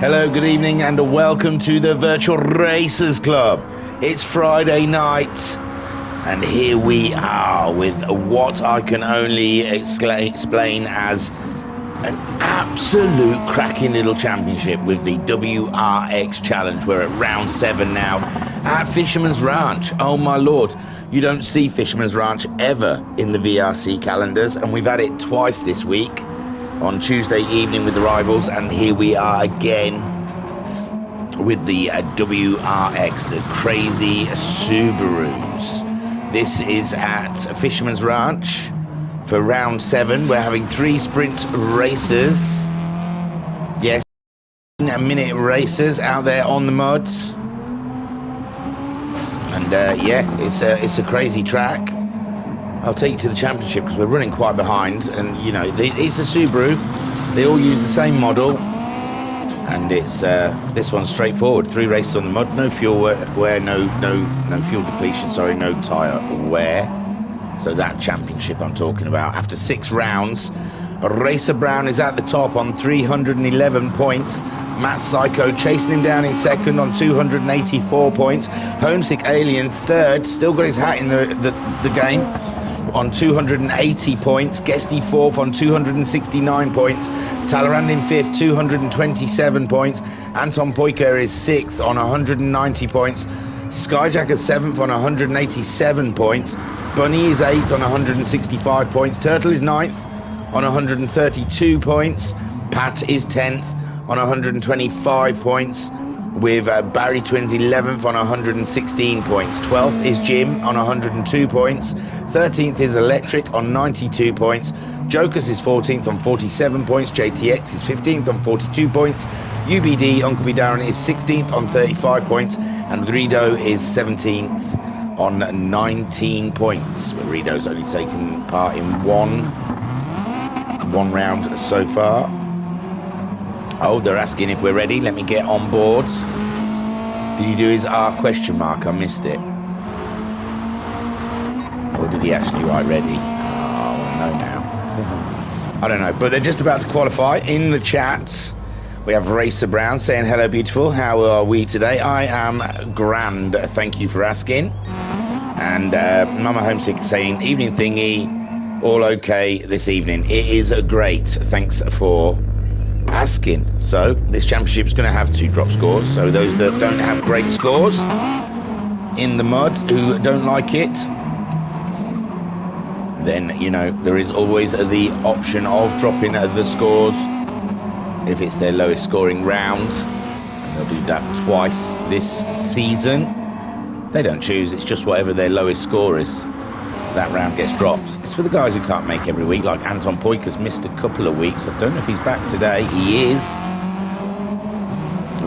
Hello, good evening, and welcome to the Virtual Racers Club. It's Friday night, and here we are with what I can only explain as an absolute cracking little championship with the Wrx Challenge. We're at round 7 now at Fisherman's Ranch. Oh my lord, you don't see Fisherman's Ranch ever in the VRC calendars, and we've had it twice this week on Tuesday evening with the rivals, and here we are again with the Wrx, the crazy Subarus. This is at Fisherman's Ranch for round 7. We're having 3 sprint races. Yes, minute races out there on the mud. And yeah, it's a crazy track. I'll take you to the championship because we're running quite behind, and you know, it's a Subaru. They all use the same model, and it's this one's straightforward. 3 races on the mud, no fuel wear, no fuel depletion. Sorry, no tyre wear. So that championship I'm talking about. After 6 rounds, Racer Brown is at the top on 311 points. Matt Psycho chasing him down in second on 284 points. Homesick Alien third, still got his hat in the game on 280 points. Guesty fourth on 269 points. Talleyrand in fifth, 227 points. Anton Poiker is sixth on 190 points. Skyjacker seventh on 187 points. Bunny is eighth on 165 points. Turtle is ninth on 132 points. Pat is 10th on 125 points, with Barry Twins 11th on 116 points. 12th is Jim on 102 points. 13th is Electric on 92 points. Jokers is 14th on 47 points. JTX is 15th on 42 points. UBD, Uncle B Darren, is 16th on 35 points. And Rido is 17th on 19 points. But Rido's only taken part in one round so far. Oh, they're asking if we're ready. Let me get on board. Did he do his R question mark? I missed it. Or did he actually write ready? Oh, I know now. I don't know. But they're just about to qualify. In the chat, we have Racer Brown saying, hello, beautiful. How are we today? I am grand. Thank you for asking. And Mama Homesick saying, evening thingy. All okay this evening. It is great. Thanks for asking. So this championship is going to have 2 drop scores. So those that don't have great scores in the mud, who don't like it, then you know there is always the option of dropping the scores if it's their lowest scoring round. And they'll do that twice this season. They don't choose, it's just whatever their lowest score is, that round gets dropped. It's for the guys who can't make every week, like Anton Poiker's missed a couple of weeks. I don't know if he's back today. He is.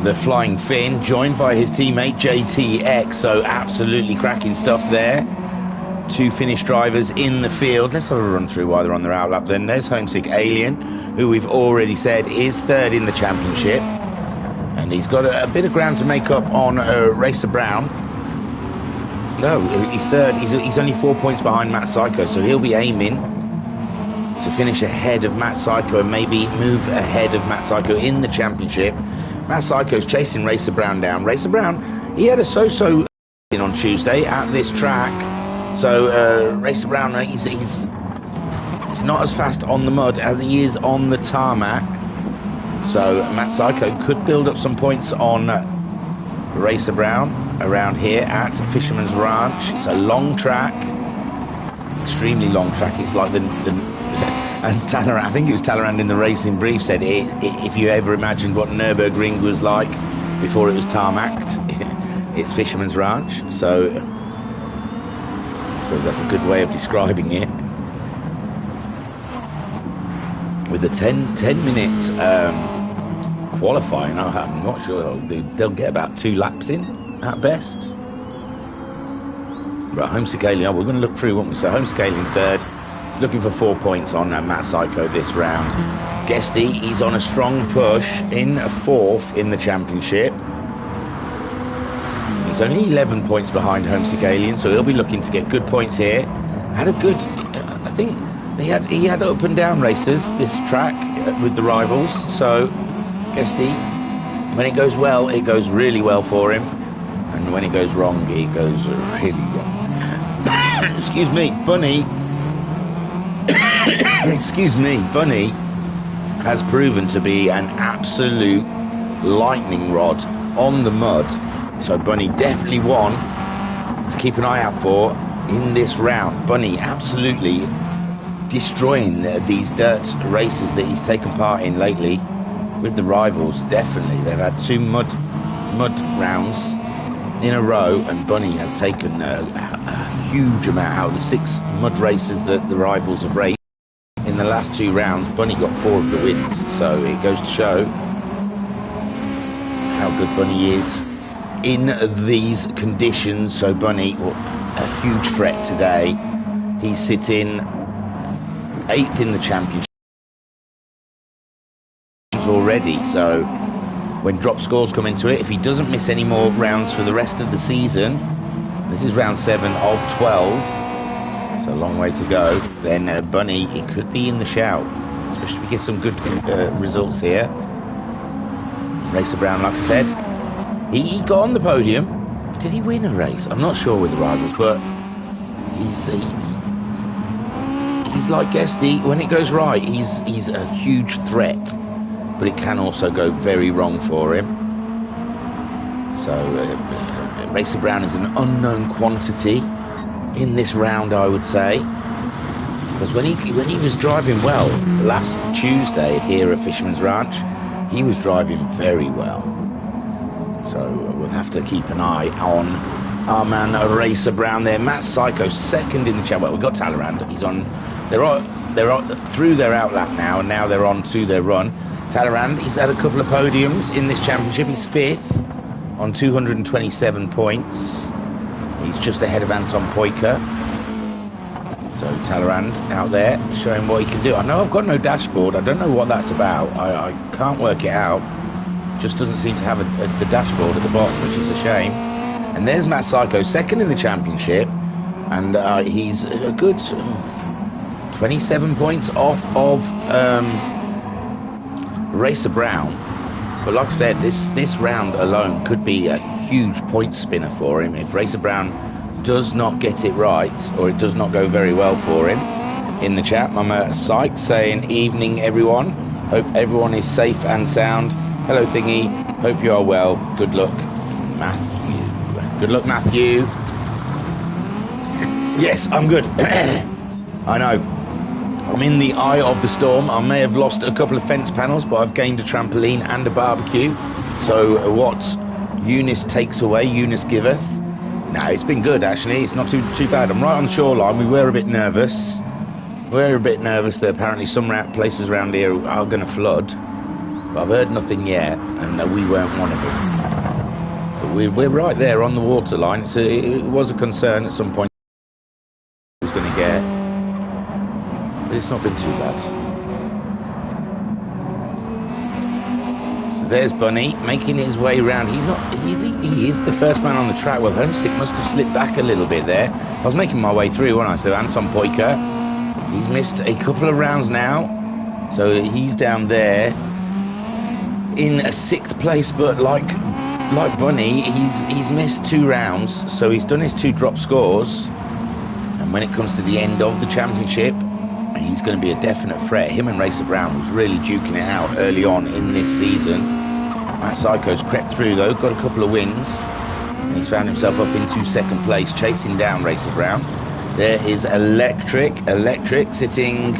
The Flying Finn, joined by his teammate JTX, so absolutely cracking stuff there. 2 Finnish drivers in the field. Let's have a run through while they're on their outlap then. There's Homesick Alien, who we've already said is 3rd in the championship, and he's got a bit of ground to make up on Racer Brown. No, he's 3rd. He's only 4 points behind Matt Psycho, so he'll be aiming to finish ahead of Matt Psycho and maybe move ahead of Matt Psycho in the championship. Matt Psycho's chasing Racer Brown down. Racer Brown, he had a so-so on Tuesday at this track, so Racer Brown, he's not as fast on the mud as he is on the tarmac. So Matt Psycho could build up some points on Racer Brown around here at Fisherman's Ranch. It's a long track, extremely long track. It's like the as Talleyrand, I think it was Talleyrand in the racing brief said, if you ever imagined what Nürburgring was like before it was tarmacked, it's Fisherman's Ranch. So I suppose that's a good way of describing it. With the 10 minutes qualifying, I'm not sure they'll get about 2 laps in at best. Right, Homesick Alien, we're going to look through, won't we? So Homesick Alien 3rd, he's looking for 4 points on Matt Psycho this round. Guesty, he's on a strong push in 4th in the championship. He's only 11 points behind Homesick Alien, so he'll be looking to get good points here. Had a good, I think he had up and down races this track with the rivals, so Guesty When it goes well, it goes really well for him. And when it goes wrong, it goes really wrong. Excuse me, Bunny. Excuse me, Bunny has proven to be an absolute lightning rod on the mud. So Bunny definitely one to keep an eye out for in this round. Bunny absolutely destroying these dirt races that he's taken part in lately with the rivals. Definitely, they've had 2 mud rounds in a row, and Bunny has taken a huge amount out of the 6 mud races that the rivals have raced. In the last 2 rounds, Bunny got 4 of the wins, so it goes to show how good Bunny is in these conditions. So Bunny, a huge threat today. He's sitting 8th in the championship already, so when drop scores come into it, if he doesn't miss any more rounds for the rest of the season, this is round 7 of 12, so a long way to go, then Bunny, it could be in the shout, especially if he gets some good results here. Racer Brown, like I said, he got on the podium. Did he win a race? I'm not sure with the rivals, but he's like Guesty. When it goes right, he's a huge threat, but it can also go very wrong for him. So Racer Brown is an unknown quantity in this round, I would say, because when he was driving well last Tuesday here at Fisherman's Ranch, he was driving very well. So we'll have to keep an eye on our man Racer Brown there. Matt Psycho 2nd in the chat. Well, we've got Talleyrand. He's on. They're on through their outlap now, and now they're on to their run. Talleyrand, he's had a couple of podiums in this championship. He's 5th on 227 points. He's just ahead of Anton Poika. So Talleyrand out there showing what he can do. I know I've got no dashboard. I don't know what that's about. I can't work it out. Just doesn't seem to have the dashboard at the bottom, which is a shame. And there's Matt Psycho 2nd in the championship, and he's a good 27 points off of Racer Brown. But like I said, this round alone could be a huge point spinner for him if Racer Brown does not get it right, or it does not go very well for him. In the chat, Mama Sykes saying, evening everyone, hope everyone is safe and sound. Hello Thingy, hope you are well. Good luck, Matthew. Good luck, Matthew. Yes, I'm good. I know, I'm in the eye of the storm. I may have lost a couple of fence panels, but I've gained a trampoline and a barbecue. So what Eunice takes away, Eunice giveth. No, it's been good actually. It's not too bad. I'm right on the shoreline. We were a bit nervous. We're a bit nervous that apparently some places around here are going to flood. But I've heard nothing yet, and we weren't one of them. But we're right there on the waterline. It was a concern at some point it was going to get, but it's not been too bad. There's Bunny making his way around. He is the first man on the track. Well, Homesick must have slipped back a little bit there. I was making my way through, wasn't I? So Anton Poika, he's missed a couple of rounds now. So he's down there in a 6th place, but like Bunny, he's missed 2 rounds. So he's done his 2 drop scores. And when it comes to the end of the championship, he's going to be a definite threat. Him and Racer Brown was really duking it out early on in this season. Matt Psycho's crept through though, got a couple of wins, and he's found himself up into 2nd place, chasing down Racer Brown. There is Electric sitting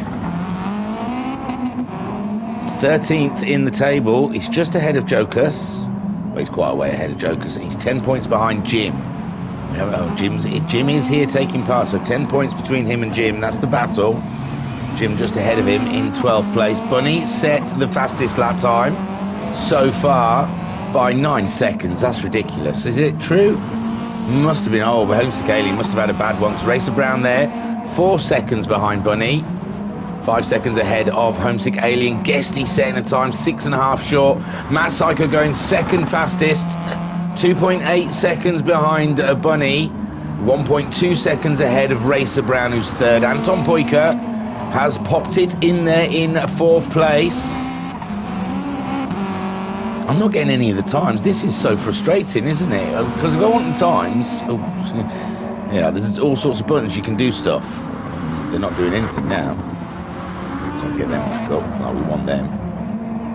13th in the table. He's just ahead of Jokus. Well, he's quite a way ahead of Jokus. He's 10 points behind Jim. Jim is here taking part, so 10 points between him and Jim. That's the battle. Jim just ahead of him in 12th place. Bunny set the fastest lap time so far by 9 seconds. That's ridiculous. Is it true? Must have been. Oh, but Homesick Alien must have had a bad one. Racer Brown there, 4 seconds behind Bunny. 5 seconds ahead of Homesick Alien. Guesty setting a time 6.5 short. Matt Psycho going 2nd fastest. 2.8 seconds behind Bunny. 1.2 seconds ahead of Racer Brown, who's 3rd. Anton Poika has popped it in there in 4th place. I'm not getting any of the times. This is so frustrating, isn't it? Because if I want the times, yeah, there's all sorts of buttons you can do stuff. They're not doing anything now. Can't get them back up. Oh, we want them.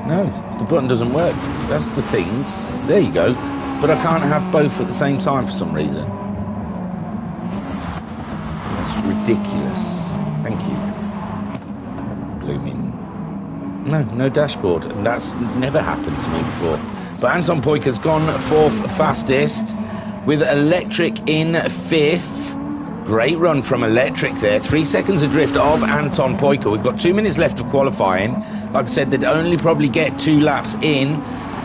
No, the button doesn't work. That's the things. There you go. But I can't have both at the same time for some reason. That's ridiculous. Thank you. Blooming. No dashboard. And that's never happened to me before. But Anton Poyker's gone 4th fastest with Electric in 5th. Great run from Electric there. 3 seconds adrift of Anton Poyker. We've got 2 minutes left of qualifying. Like I said, they'd only probably get 2 laps in.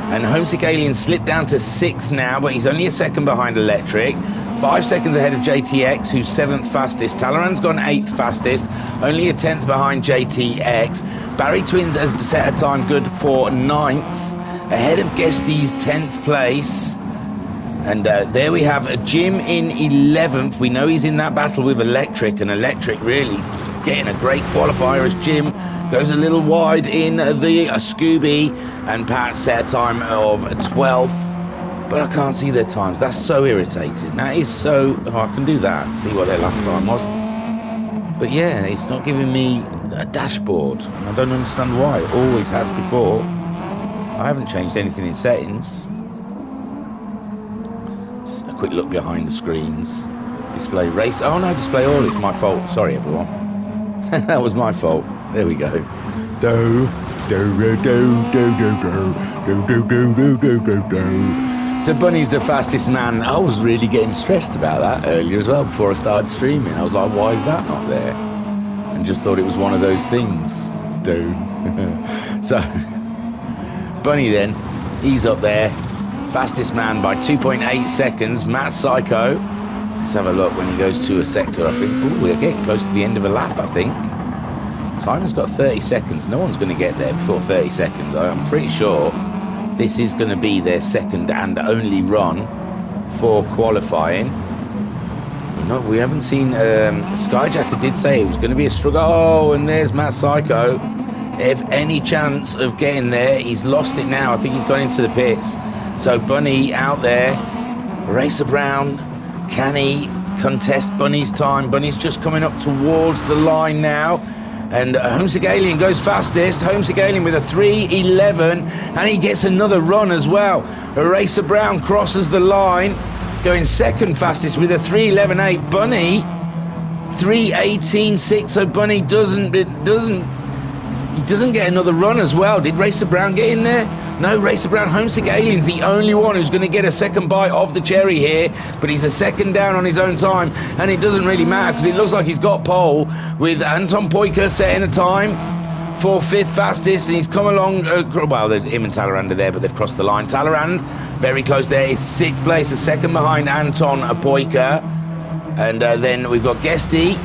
And Homesick Alien slipped down to 6th now, but he's only a second behind Electric. 5 seconds ahead of JTX, who's 7th fastest. Talleyrand's gone 8th fastest, only a 10th behind JTX. Barry Twins has set a time good for 9th, ahead of Guesty's 10th place. And there we have Jim in 11th. We know he's in that battle with Electric, and Electric really getting a great qualifier as Jim goes a little wide in the Scooby, and Pat set a time of 12th. But I can't see their times. That's so irritating. That is so... Oh, I can do that. See what their last time was. But yeah, it's not giving me a dashboard. And I don't understand why. It always has before. I haven't changed anything in settings. A quick look behind the screens. Display race. Oh no, display all. It's my fault. Sorry, everyone. That was my fault. There we go. Do, do, do, do, do, do, do, do, do, do, do, do, do. So Bunny's the fastest man. I was really getting stressed about that earlier as well before I started streaming. I was like, why is that not there? And just thought it was one of those things. Do. So Bunny then, he's up there. Fastest man by 2.8 seconds. Matt Psycho. Let's have a look when he goes to a sector, I think. Ooh, we're getting close to the end of a lap, I think. Timer's got 30 seconds. No one's going to get there before 30 seconds. I'm pretty sure this is going to be their second and only run for qualifying. No, we haven't seen... Skyjacker did say it was going to be a struggle. Oh, and there's Matt Psycho. If any chance of getting there, he's lost it now. I think he's gone into the pits. So Bunny out there. Racer Brown, can he contest Bunny's time? Bunny's just coming up towards the line now. And Homesick Alien goes fastest. Homesick Alien with a 3:11, and he gets another run as well. Racer Brown crosses the line, going second fastest with a 3:11.8. Bunny 3:18.6. So Bunny doesn't get another run as well. Did Racer Brown get in there? No, Racer Brown. Homesick Alien's the only one who's going to get a second bite of the cherry here, but he's a second down on his own time, and it doesn't really matter because it looks like he's got pole with Anton Poyker setting a time for 5th fastest, and he's come along, well, him and Talleyrand are there, but they've crossed the line. Talleyrand, very close there, is 6th place, a second behind Anton Poyker, and then we've got Guesty,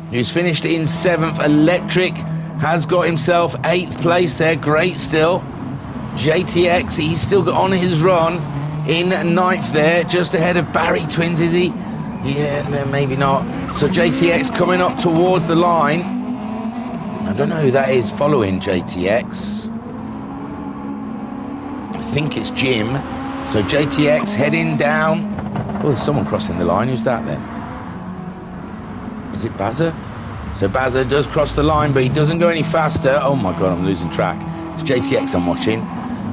who's finished in 7th. Electric has got himself 8th place there, great still. JTX, he's still got on his run in 9th there, just ahead of Barry Twins, is he? Yeah, no, maybe not. So JTX coming up towards the line. I don't know who that is following JTX. I think it's Jim. So JTX heading down. Oh, there's someone crossing the line. Who's that then? Is it Bazza? So Bazza does cross the line, but he doesn't go any faster. Oh my God, I'm losing track. It's JTX I'm watching.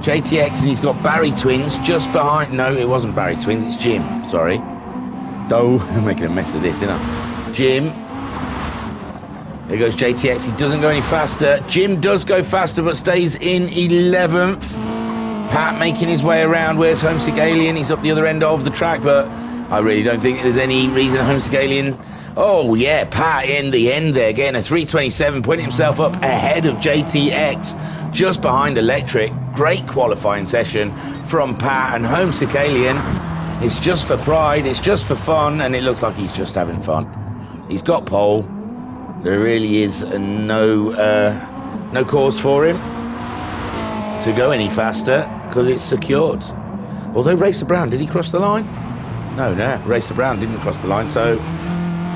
JTX, and he's got Barry Twins just behind. No, it wasn't Barry Twins, it's Jim. Sorry. Oh, I'm making a mess of this, isn't I? Jim. There goes JTX. He doesn't go any faster. Jim does go faster, but stays in 11th. Pat making his way around. Where's Homesick Alien? He's up the other end of the track, but I really don't think there's any reason Homesick Alien... Oh, yeah, Pat in the end there, getting a 3:27, putting himself up ahead of JTX, just behind Electric. Great qualifying session from Pat, and Homesick Alien. It's just for pride, it's just for fun, and it looks like he's just having fun. He's got pole. There really is no cause for him to go any faster because it's secured. Although Racer Brown, did he cross the line? No, Racer Brown didn't cross the line, so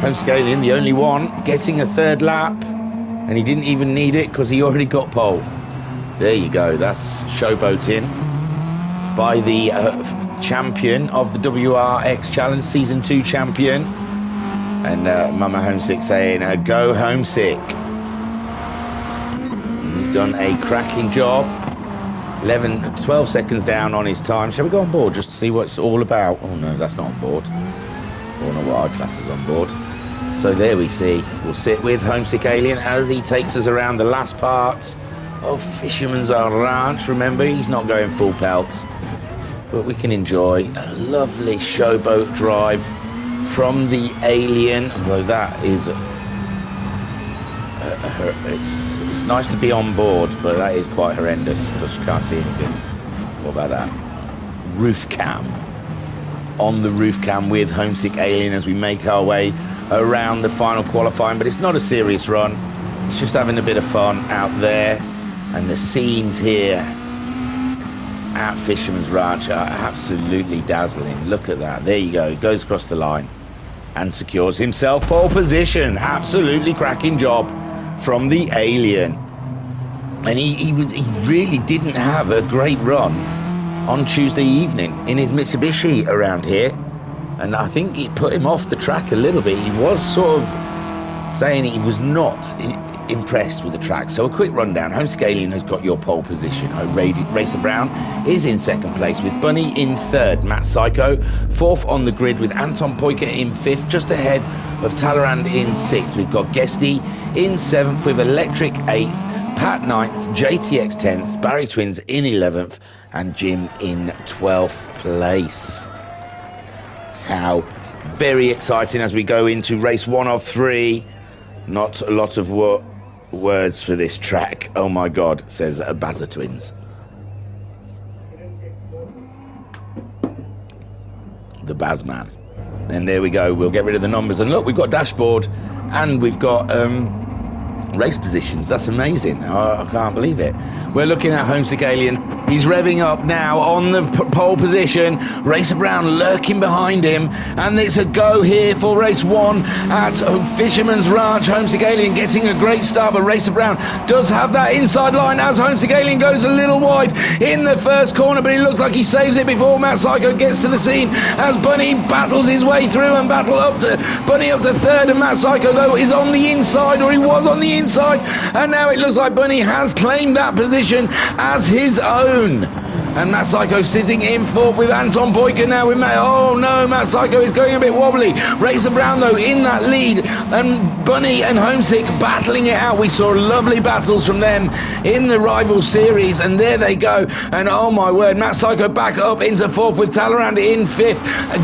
Homesick Alien, the only one, getting a 3rd lap, and he didn't even need it because he already got pole. There you go, that's showboating. by the champion of the Wrx Challenge, Season 2 champion. And Mama Homesick saying, go Homesick. He's done a cracking job. 12 seconds down on his time. Shall we go on board just to see what it's all about? Oh no, that's not on board. Or not what our class is on board. So there we see. We'll sit with Homesick Alien as he takes us around the last part of Fisherman's Ranch. Remember, he's not going full pelt. But we can enjoy a lovely showboat drive from the Alien. Although that is... it's nice to be on board, but that is quite horrendous because you can't see anything. What about that? Roof cam. On the roof cam with Homesick Alien as we make our way around the final qualifying. But it's not a serious run. It's just having a bit of fun out there. And the scenes here at Fisherman's Ranch are absolutely dazzling. Look at that. There you go. He goes across the line and secures himself pole position. Absolutely cracking job from the Alien. And he really didn't have a great run on Tuesday evening in his Mitsubishi around here. And I think it put him off the track a little bit. He was sort of saying he was not impressed with the track. So a quick rundown. Homesick Alien has got your pole position. Racer Brown is in second place with Bunny in third. Matt Psycho fourth on the grid with Anton Poika in fifth, just ahead of Talleyrand in sixth. We've got Guesty in seventh with Electric eighth, Pat ninth, JTX 10th, Barry Twins in 11th, and Jim in 12th place. How very exciting as we go into race 1 of 3. Not a lot of words for this track. Oh my God, says Bazza Twins. The Bazman. And there we go. We'll get rid of the numbers. And look, we've got dashboard and we've got race positions. That's amazing. I can't believe it. We're looking at Homesick Alien. He's revving up now on the pole position. Racer Brown lurking behind him. And it's a go here for race 1 at Fisherman's Ranch. Homesick Alien getting a great start, but Racer Brown does have that inside line as Homesick Alien goes a little wide in the first corner, but he looks like he saves it before Matt Psycho gets to the scene as Bunny battles his way through and Bunny up to third, and Matt Psycho though is on the inside, or he was on the inside, and now it looks like Bunny has claimed that position as his own. And Matt Psycho sitting in fourth with Anton Poika now with Matt. Oh no, Matt Psycho is going a bit wobbly. Racer Brown though in that lead, and Bunny and Homesick battling it out. We saw lovely battles from them in the rival series, and there they go. And oh my word, Matt Psycho back up into fourth with Talleyrand in fifth,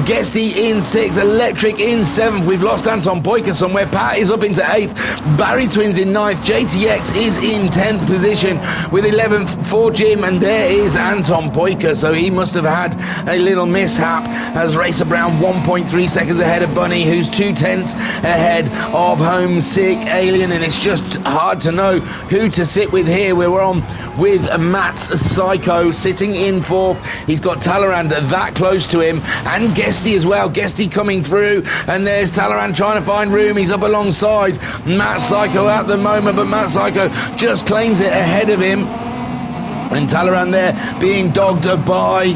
Guesty in sixth, Electric in seventh. We've lost Anton Poika somewhere. Pat is up into eighth, Barry Twins in ninth, JTX is in 10th position with 11th for Jim, and there is Anton Poika, so he must have had a little mishap as Racer Brown 1.3 seconds ahead of Bunny, who's 2/10 ahead of Homesick Alien, and it's just hard to know who to sit with here. We're on with Matt Psycho sitting in fourth. He's got Talleyrand that close to him, and Guesty as well. Guesty coming through, and there's Talleyrand trying to find room. He's up alongside Matt Psycho at the moment, but Matt Psycho just claims it ahead of him. And Talleyrand there being dogged by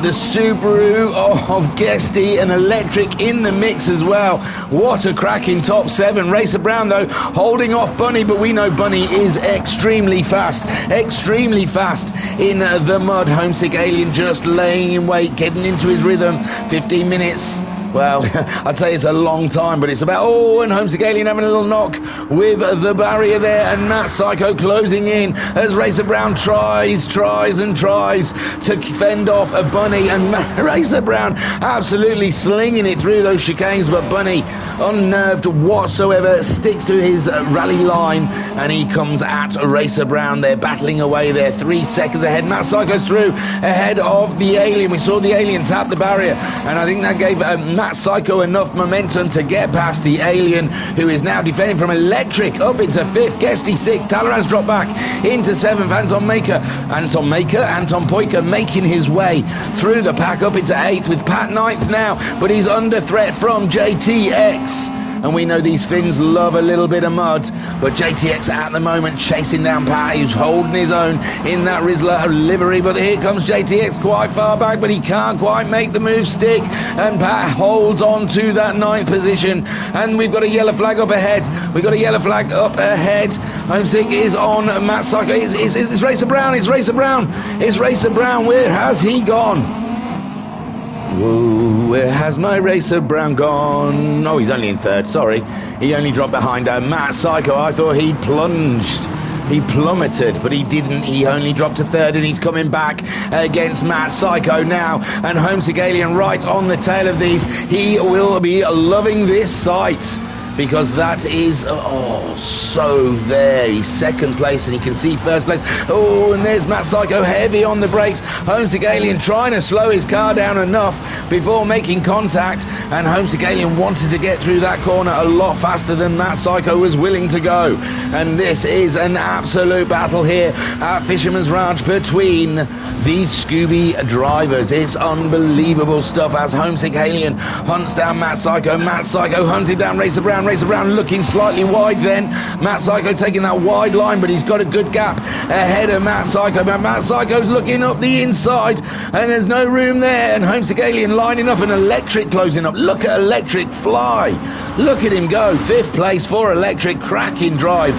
the Subaru of Guesty, and Electric in the mix as well. What a cracking top 7. Racer Brown though holding off Bunny, but we know Bunny is extremely fast in the mud. Homesick Alien just laying in wait, getting into his rhythm. 15 minutes. Well, I'd say it's a long time, but it's about... Oh, and Homesick Alien having a little knock with the barrier there, and Matt Psycho closing in as Racer Brown tries to fend off a Bunny, and Racer Brown absolutely slinging it through those chicanes, but Bunny, unnerved whatsoever, sticks to his rally line, and he comes at Racer Brown. They're battling away there, 3 seconds ahead. Matt Psycho's through ahead of the Alien. We saw the Alien tap the barrier, and I think that gave Matt Psycho enough momentum to get past the Alien, who is now defending from Electric up into 5th, Guesty 6th, Talleyrand's dropped back into 7th, Anton Poika making his way through the pack up into 8th with Pat 9th now, but he's under threat from JTX. and we know these Finns love a little bit of mud. But JTX at the moment chasing down Pat, who's holding his own in that Rizzler livery. But here comes JTX quite far back, but he can't quite make the move stick, and Pat holds on to that 9th position. And we've got a yellow flag up ahead. We've got a yellow flag up ahead. Homesick is on Matt Psycho. It's Wrxc Brown. It's Wrxc Brown. It's Wrxc Brown. Where has he gone? Whoa, where has my Wrxc Brown gone? Oh, he's only in 3rd. Sorry. He only dropped behind Matt Psycho. I thought he'd plunged. He plummeted, but he didn't. He only dropped to 3rd, and he's coming back against Matt Psycho now. And Homesick Alien right on the tail of these. He will be loving this sight, because that is, so there. He's 2nd place, and he can see 1st place. Oh, and there's Matt Psycho heavy on the brakes. Homesick Alien trying to slow his car down enough before making contact, and Homesick Alien wanted to get through that corner a lot faster than Matt Psycho was willing to go. And this is an absolute battle here at Fisherman's Ranch between these Scooby drivers. It's unbelievable stuff as Homesick Alien hunts down Matt Psycho. Matt Psycho hunted down Wrxc Brown. Wrxc Brown looking slightly wide then. Matt Psycho taking that wide line, but he's got a good gap ahead of Matt Psycho. But Matt Psycho's looking up the inside, and there's no room there. And Homesick Alien lining up, and Electric closing up. Look at Electric fly. Look at him go. 5th place for Electric. Cracking drive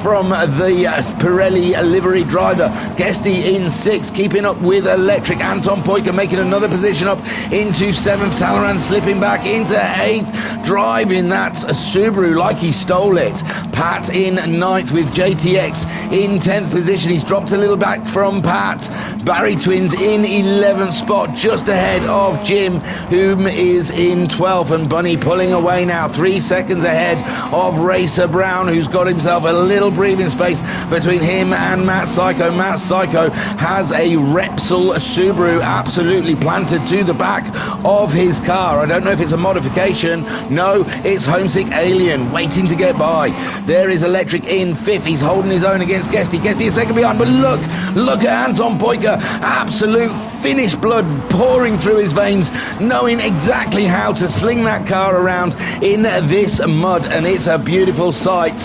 from the Pirelli livery driver. Guesty in 6th, keeping up with Electric. Anton Poika making another position up into 7th. Talleyrand slipping back into 8th, driving that Subaru like he stole it. Pat in 9th with JTX in 10th position. He's dropped a little back from Pat. Barry Twins in 11th spot, just ahead of Jim, whom is in 12th, and Bunny pulling away now, 3 seconds ahead of Wrxc Brown, who's got himself a little breathing space between him and Matt Psycho. Matt Psycho has a Repsol Subaru absolutely planted to the back of his car. I don't know if it's a modification. No, it's Homesick Alien waiting to get by. There is Electric in 5th. He's holding his own against Guesty. Guesty is 2nd behind, but look at Anton Poika. Absolute Finnish blood pouring through his veins, knowing exactly how to sling that car around in this mud, and it's a beautiful sight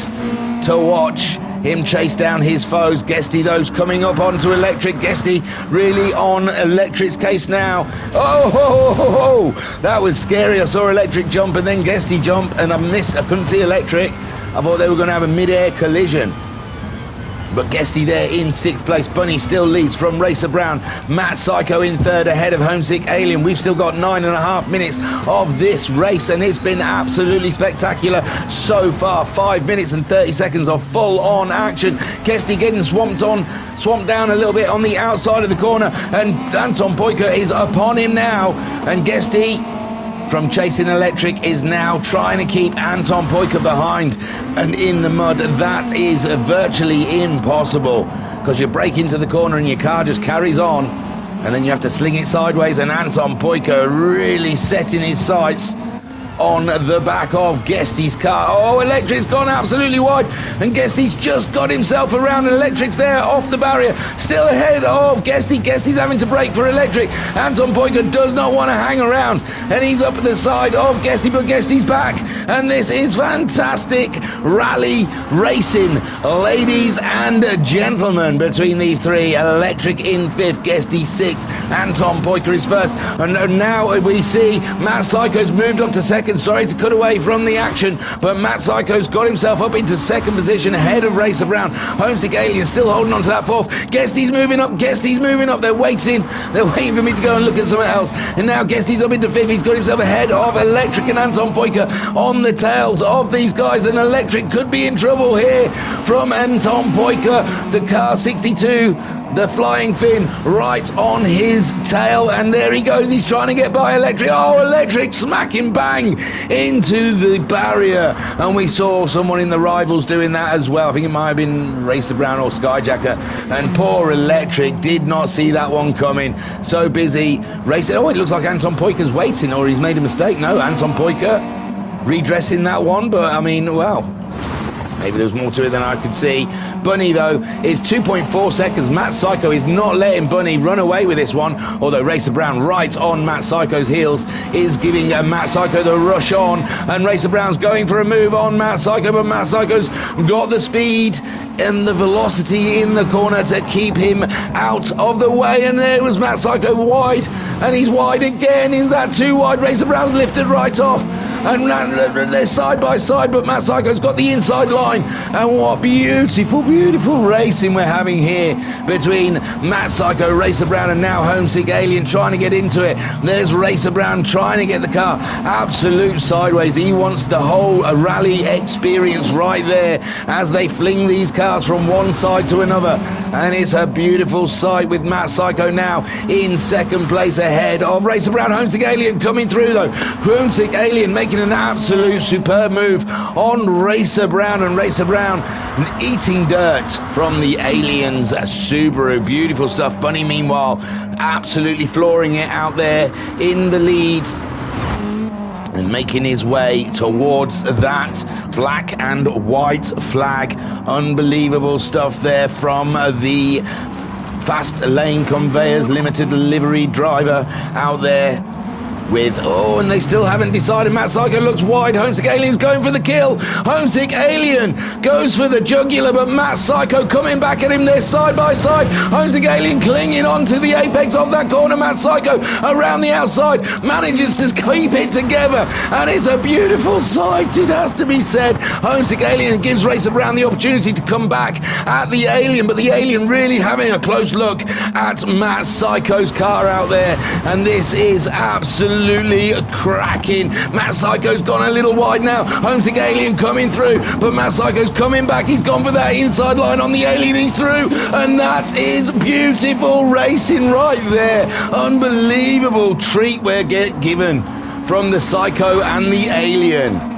to watch him chase down his foes. Guesty, those coming up onto Electric. Guesty really on Electric's case now. Oh, that was scary. I saw Electric jump and then Guesty jump, and I couldn't see Electric. I thought they were going to have a mid-air collision. But Guesty there in 6th place. Bunny still leads from Wrxc Brown. Matt Psycho in 3rd ahead of Homesick Alien. We've still got 9.5 minutes of this race, and it's been absolutely spectacular so far. 5 minutes and 30 seconds of full-on action. Guesty getting swamped down a little bit on the outside of the corner, and Anton Poika is upon him now, and Guesty from chasing Electric is now trying to keep Anton Poika behind and in the mud. That is virtually impossible, because you break into the corner and your car just carries on, and then you have to sling it sideways, and Anton Poika really setting his sights on the back of Guesty's car. Oh, Electric's gone absolutely wide, and Guesty's just got himself around, and Electric's there off the barrier, still ahead of Guesty. Guesty's having to brake for Electric. Anton Poika does not want to hang around, and he's up at the side of Guesty, but Guesty's back, and this is fantastic rally racing, ladies and gentlemen, between these three. Electric in 5th, Guesty 6th, Anton Poika is 1st, and now we see Matt Psycho's moved up to 2nd. Sorry to cut away from the action, but Matt Psycho's got himself up into 2nd position ahead of Wrxc Brown. Homesick Alien still holding on to that 4th. Guesty's moving up. They're waiting for me to go and look at something else, and now Guesty's up into 5th. He's got himself ahead of Electric and Anton Poika on the tails of these guys, and Electric could be in trouble here from Anton Poika. The car 62, the Flying Finn, right on his tail, and there he goes. He's trying to get by Electric. Oh, Electric smacking bang into the barrier, and we saw someone in the rivals doing that as well. I think it might have been Wrxc Brown or Skyjacker, and poor Electric did not see that one coming. So busy racing. Oh, it looks like Anton Poika's waiting, or he's made a mistake. No, Anton Poika redressing that one, but I mean, well, maybe there was more to it than I could see. Bunny, though, is 2.4 seconds. Matt Psycho is not letting Bunny run away with this one, although Racer Brown, right on Matt Psycho's heels, is giving Matt Psycho the rush on, and Racer Brown's going for a move on Matt Psycho, but Matt Psycho's got the speed and the velocity in the corner to keep him out of the way, and there was Matt Psycho wide, and he's wide again. Is that too wide? Racer Brown's lifted right off, and they're side by side, but Matt Psycho's got the inside line, and what beautiful, beautiful racing we're having here between Matt Psycho, Racer Brown, and now Homesick Alien trying to get into it. There's Racer Brown trying to get the car absolute sideways. He wants the whole rally experience right there as they fling these cars from one side to another, and it's a beautiful sight with Matt Psycho now in second place ahead of Racer Brown. Homesick Alien coming through, though. Homesick Alien making an absolute superb move on Racer Brown, and Racer Brown eating dirt from the Alien's Subaru. Beautiful stuff. Bunny, meanwhile, absolutely flooring it out there in the lead and making his way towards that black and white flag. Unbelievable stuff there from the Fast Lane Conveyors Limited Livery driver out there with, and they still haven't decided. Matt Psycho looks wide. Homesick Alien's going for the kill. Homesick Alien goes for the jugular, but Matt Psycho coming back at him there side by side. Homesick Alien clinging on to the apex of that corner. Matt Psycho around the outside manages to keep it together, and it's a beautiful sight, it has to be said. Homesick Alien gives Racer Brown the opportunity to come back at the Alien, but the Alien really having a close look at Matt Psycho's car out there, and this is absolutely cracking. Matt Psycho's gone a little wide now. Homesick Alien coming through, but Matt Psycho's coming back. He's gone for that inside line on the Alien. He's through, and that is beautiful racing right there. Unbelievable treat we're given from the Psycho and the Alien.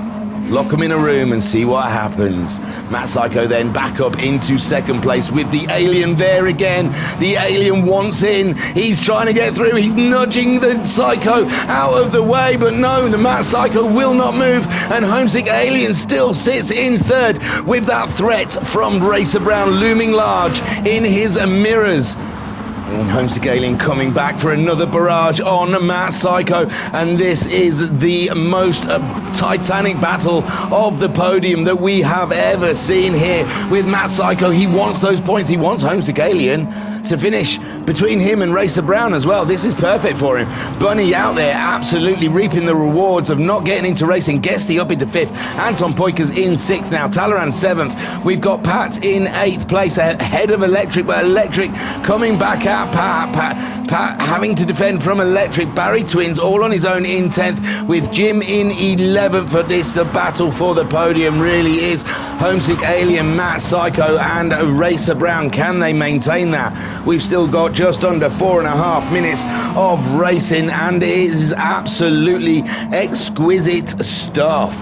Lock them in a room and see what happens. Matt Psycho then back up into second place with the Alien there again. The Alien wants in. He's trying to get through. He's nudging the Psycho out of the way, but no, the Matt Psycho will not move, and Homesick Alien still sits in third with that threat from Racer Brown looming large in his mirrors. And Homesick Alien coming back for another barrage on Matt Psycho, and this is the most titanic battle of the podium that we have ever seen here with Matt Psycho. He wants those points. He wants Homesick Alien to finish between him and Racer Brown as well. This is perfect for him. Bunny out there absolutely reaping the rewards of not getting into racing. Guesty up into fifth. Anton Poikers in sixth now. Talleyrand seventh. We've got Pat in eighth place ahead of Electric, but Electric coming back at Pat having to defend from Electric. Barry Twins all on his own in 10th with Jim in 11th. But this, the battle for the podium really is Homesick Alien, Matt Psycho and Racer Brown. Can they maintain that? We've still got just under 4.5 minutes of racing, and it is absolutely exquisite stuff.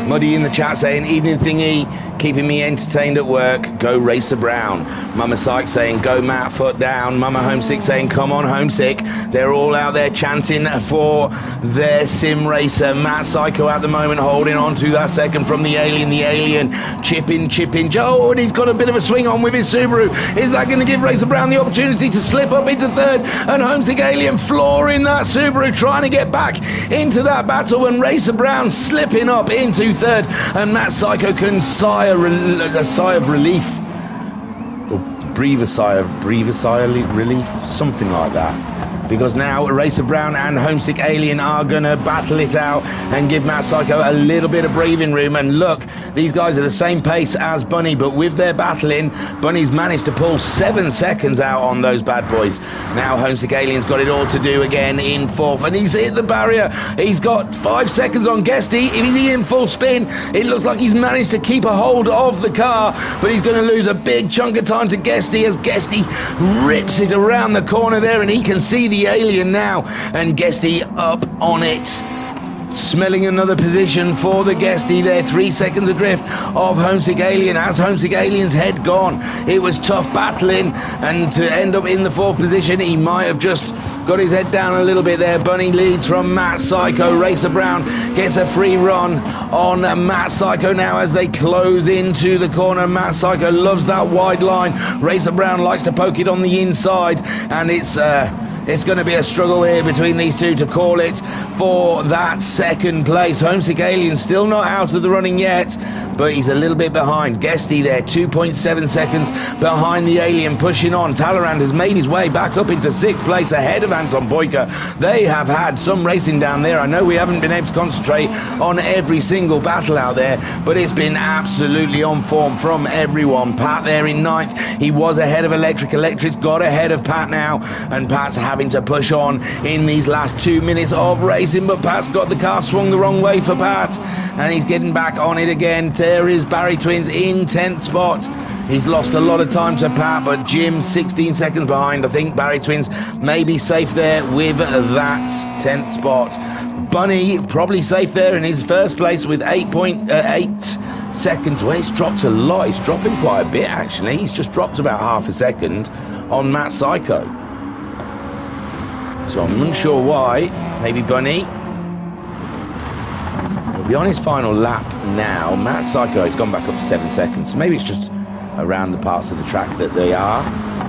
Muddy in the chat saying, evening thingy, keeping me entertained at work. Go Racer Brown. Mama Syke saying, go Matt, foot down. Mama Homesick saying, come on Homesick. They're all out there chanting for their sim racer. Matt Psycho at the moment holding on to that second from the Alien. The Alien chipping. Joe, and he's got a bit of a swing on with his Subaru. Is that going to give Racer Brown the opportunity to slip up into third? And Homesick Alien flooring that Subaru, trying to get back into that battle, and Racer Brown slipping up into third, and Matt Psycho can sigh a sigh of relief, or breathe a sigh of relief, something like that, because now Racer Brown and Homesick Alien are gonna battle it out and give Matt Psycho a little bit of breathing room. And look, these guys are the same pace as Bunny, but with their battling, Bunny's managed to pull 7 seconds out on those bad boys. Now Homesick Alien's got it all to do again in fourth, and he's hit the barrier. He's got 5 seconds on Guesty. If he's in full spin, it looks like he's managed to keep a hold of the car, but he's going to lose a big chunk of time to Guesty as Guesty rips it around the corner there, and he can see the Alien now, and Guesty up on it. Smelling another position for the Guesty there. 3 seconds adrift of Homesick Alien. As Homesick Alien's head gone, it was tough battling, and to end up in the 4th position, he might have just got his head down a little bit there. Bunny leads from Matt Psycho. Racer Brown gets a free run on Matt Psycho now as they close into the corner. Matt Psycho loves that wide line. Racer Brown likes to poke it on the inside, and it's going to be a struggle here between these two to call it for that 2nd place. Homesick Alien still not out of the running yet, but he's a little bit behind. Guesty there, 2.7 seconds behind the Alien, pushing on. Talleyrand has made his way back up into 6th place ahead of Anton Boyka. They have had some racing down there. I know we haven't been able to concentrate on every single battle out there, but it's been absolutely on form from everyone. Pat there in 9th. He was ahead of Electric. Electric's got ahead of Pat now, and Pat's having to push on in these last 2 minutes of racing, but Pat's got the car swung the wrong way for Pat, and he's getting back on it again. There is Barry Twins in 10th spot. He's lost a lot of time to Pat, but Jim 16 seconds behind. I think Barry Twins may be safe there with that 10th spot. Bunny probably safe there in his 1st place with 8.8 seconds. Well, he's dropped a lot. He's dropping quite a bit, actually. He's just dropped about half a second on Matt Psycho. So I'm unsure why. Maybe Bunny. He'll be on his final lap now. Matt Psycho has gone back up to 7 seconds. So maybe it's just around the parts of the track that they are.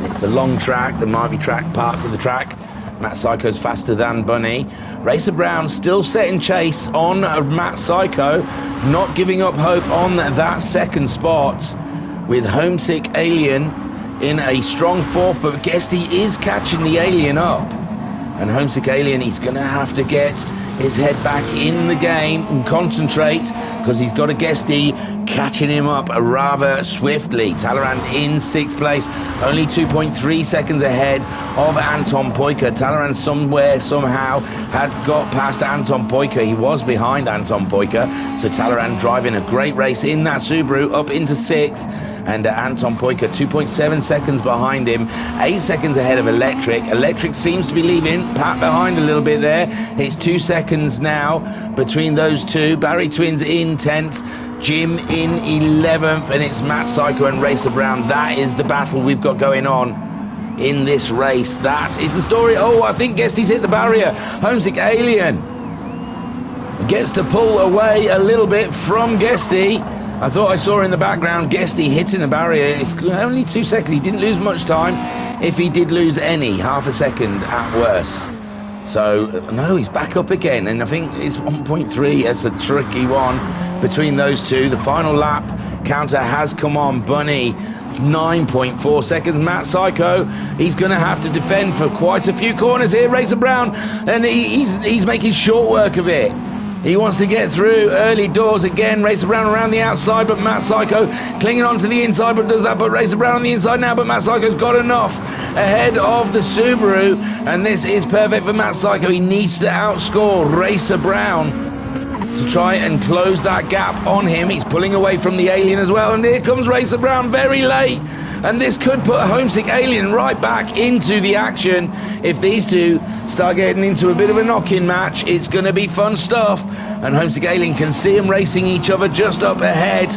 It's the long track, the might be track parts of the track. Matt Psycho's faster than Bunny. Racer Brown still setting chase on Matt Psycho, not giving up hope on that 2nd spot, with Homesick Alien in a strong 4th, but Guesty is catching the Alien up. And Homesick Alien, he's going to have to get his head back in the game and concentrate, because he's got a Guesty catching him up rather swiftly. Talleyrand in 6th place, only 2.3 seconds ahead of Anton Boyka. Talleyrand somehow had got past Anton Boyka. He was behind Anton Boyka, so Talleyrand driving a great race in that Subaru up into 6th. And Anton Boyka 2.7 seconds behind him, 8 seconds ahead of Electric. Electric seems to be leaving Pat behind a little bit there. It's 2 seconds now between those two. Barry Twins in 10th, Jim in 11th, and it's Matt Psycho and Racer Brown. That is the battle we've got going on in this race. That is the story. Oh, I think Guesty's hit the barrier. Homesick Alien gets to pull away a little bit from Guesty. I thought I saw in the background Guesty hitting the barrier. It's only 2 seconds. He didn't lose much time. If he did lose any, half a second at worst. So, no, he's back up again. And I think it's 1.3. It's a tricky one between those two. The final lap counter has come on. Bunny, 9.4 seconds. Matt Psycho, he's going to have to defend for quite a few corners here. Racer Brown, and he's making short work of it. He wants to get through early doors again. Racer Brown around the outside, but Matt Psycho clinging on to the inside, but does that put Racer Brown on the inside now? But Matt Psycho's got enough ahead of the Subaru, and this is perfect for Matt Psycho. He needs to outscore Racer Brown to try and close that gap on him. He's pulling away from the Alien as well, and here comes Racer Brown very late. And this could put Homesick Alien right back into the action. If these two start getting into a bit of a knock-in match, it's going to be fun stuff. And Homesick Alien can see them racing each other just up ahead.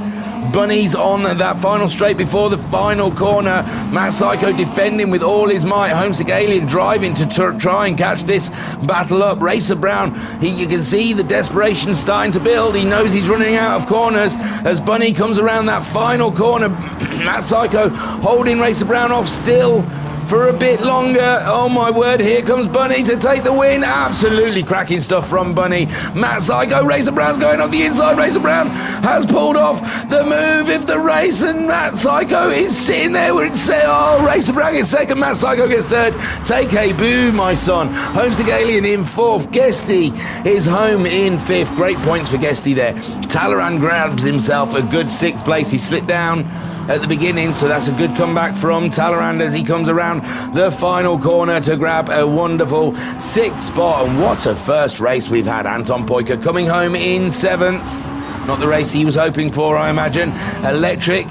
Bunny's on that final straight before the final corner. Matt Psycho defending with all his might. Homesick Alien driving to try and catch this battle up. Racer Brown, you can see the desperation starting to build. He knows he's running out of corners as Bunny comes around that final corner. Matt Psycho holding Racer Brown off still for a bit longer. Oh my word, here comes Bunny to take the win. Absolutely cracking stuff from Bunny. Matt Psycho, Racer Brown's going up the inside. Racer Brown has pulled off the move of the race, and Matt Psycho is sitting there where it's Racer Brown gets second, Matt Psycho gets third. Take a boo, my son. Homesick Alien in 4th. Guesty is home in 5th. Great points for Guesty there. Talleyrand grabs himself a good 6th place. He slipped down at the beginning, so that's a good comeback from Talleyrand as he comes around the final corner to grab a wonderful 6th spot. And what a first race we've had. Anton Boyka coming home in 7th. Not the race he was hoping for, I imagine. Electric,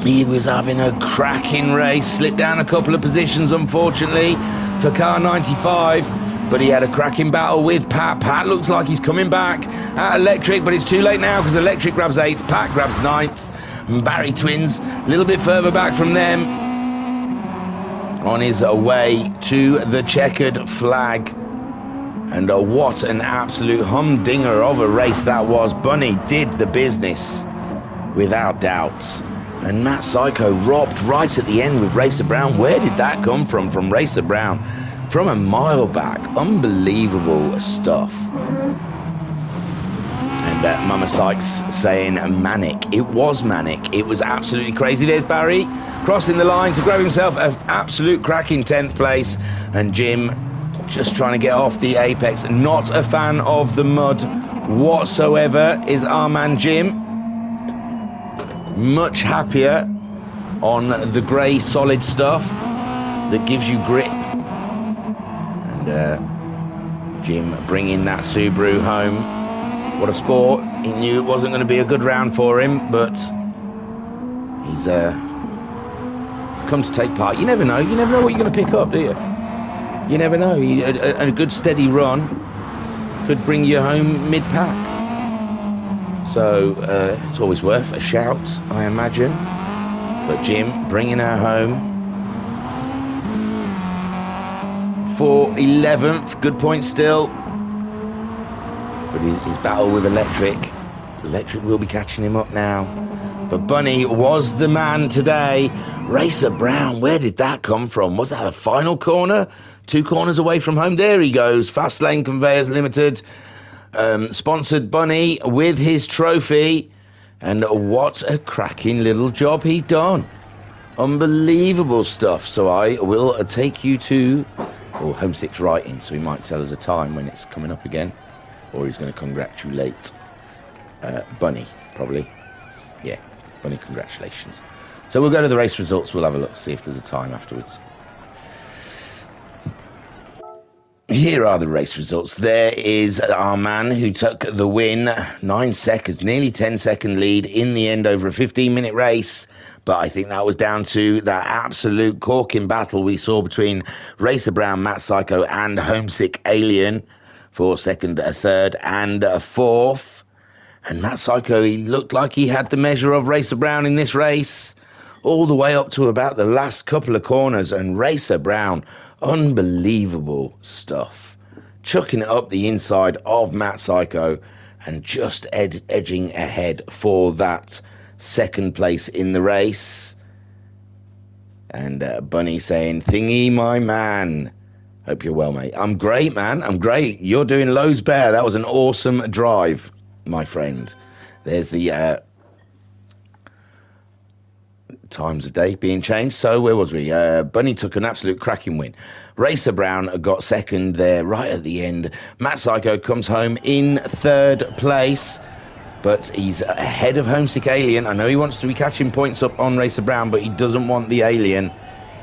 he was having a cracking race, slipped down a couple of positions unfortunately for car 95. but he had a cracking battle with Pat. Pat looks like he's coming back at Electric, but it's too late now because Electric grabs 8th, Pat grabs 9th, and Barry Twins a little bit further back from them on his way to the checkered flag. And what an absolute humdinger of a race that was. Bunny did the business without doubt. And Matt Psycho robbed right at the end with Racer Brown. Where did that come from? From Racer Brown. From a mile back. Unbelievable stuff. And Mama Sykes saying manic. It was manic. It was absolutely crazy. There's Barry crossing the line to grab himself an absolute cracking 10th place. And Jim just trying to get off the apex. Not a fan of the mud whatsoever is our man Jim. Much happier on the grey solid stuff that gives you grip. And Jim bringing that Subaru home. What a sport. He knew it wasn't going to be a good round for him, but he's come to take part. You never know. You never know what you're going to pick up, do you? You never know. A good steady run could bring you home mid-pack. So it's always worth a shout, I imagine. But Jim bringing her home for 11th. Good point still. But his battle with Electric will be catching him up now. But Bunny was the man today. Racer Brown, where did that come from? Was that a final corner? 2 corners away from home. There he goes. Fast Lane Conveyors Limited. Sponsored Bunny with his trophy. And what a cracking little job he done. Unbelievable stuff. So I will take you to... Oh, Home 6 writing, so he might tell us a time when it's coming up again. Or he's going to congratulate Bunny, probably. Yeah, Bunny, congratulations. So we'll go to the race results. We'll have a look, see if there's a time afterwards. Here are the race results. There is our man who took the win. 9 seconds, nearly 10-second lead in the end over a 15-minute race. But I think that was down to that absolute corking battle we saw between Racer Brown, Matt Psycho, and Homesick Alien for second, third, and fourth. And Matt Psycho, he looked like he had the measure of Racer Brown in this race, all the way up to about the last couple of corners. And Racer Brown, unbelievable stuff. Chucking it up the inside of Matt Psycho and just edging ahead for that second place in the race. And Bunny saying, "Thingy, my man. Hope you're well, mate." I'm great, man. I'm great. You're doing loads better. That was an awesome drive, my friend. There's the times of day being changed. So where was we? Bunny took an absolute cracking win. Racer Brown got second there right at the end. Matt Psycho comes home in third place, but he's ahead of Homesick Alien. I know he wants to be catching points up on Racer Brown, but he doesn't want the Alien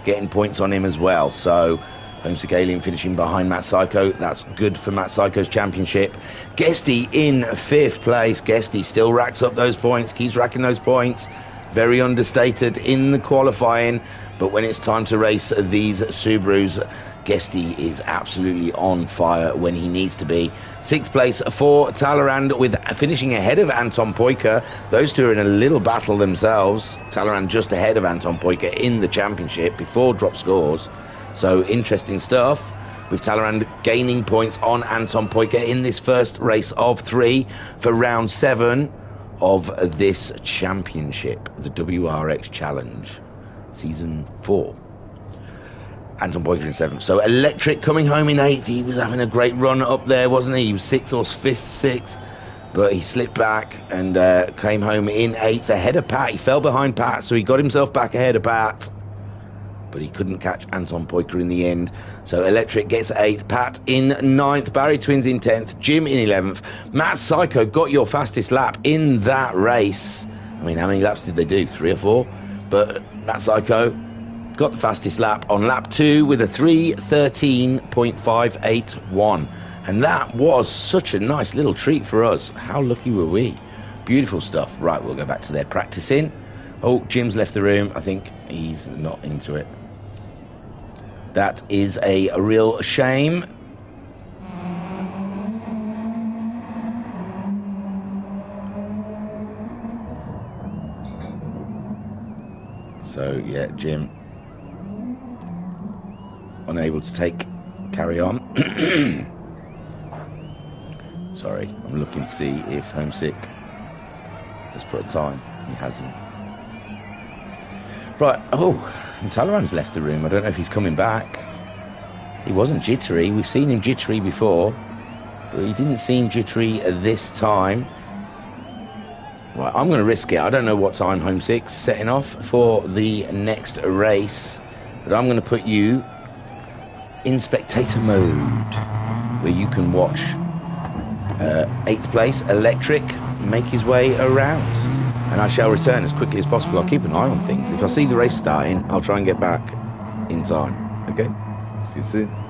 getting points on him as well. So Homesick Alien finishing behind Matt Psycho. That's good for Matt Psycho's championship. Guesty in fifth place. Guesty still racks up those points, keeps racking those points. Very understated in the qualifying, but when it's time to race these Subarus, Guesty is absolutely on fire when he needs to be. Sixth place for Talleyrand, with finishing ahead of Anton Poika. Those two are in a little battle themselves. Talleyrand just ahead of Anton Poika in the championship before drop scores. So interesting stuff, with Talleyrand gaining points on Anton Poika in this first race of 3 for round 7 of this championship, the WRX Challenge, Season 4. Anton Poika in 7th. So Electric coming home in 8th. He was having a great run up there, wasn't he? He was 6th or 5th, 6th. But he slipped back and came home in 8th ahead of Pat. He fell behind Pat, so he got himself back ahead of Pat. But he couldn't catch Anton Poika in the end. So Electric gets 8th, Pat in 9th, Barry Twins in 10th, Jim in 11th. Matt Psycho got your fastest lap in that race. I mean, how many laps did they do? 3 or 4? But Matt Psycho got the fastest lap on lap 2 with a 3:13.581. And that was such a nice little treat for us. How lucky were we? Beautiful stuff. Right, we'll go back to their practicing. Oh, Jim's left the room. I think he's not into it. That is a real shame. So yeah, Jim unable to carry on. Sorry, I'm looking to see if Homesick has put a time. He hasn't. Right, oh, Talleyrand's left the room. I don't know if he's coming back. He wasn't jittery. We've seen him jittery before, but he didn't seem jittery this time. Right, I'm going to risk it. I don't know what time Homesick's setting off for the next race, but I'm going to put you in spectator mode, where you can watch 8th place Electric make his way around, and I shall return as quickly as possible. I'll keep an eye on things. If I see the race starting, I'll try and get back in time. Okay, see you soon.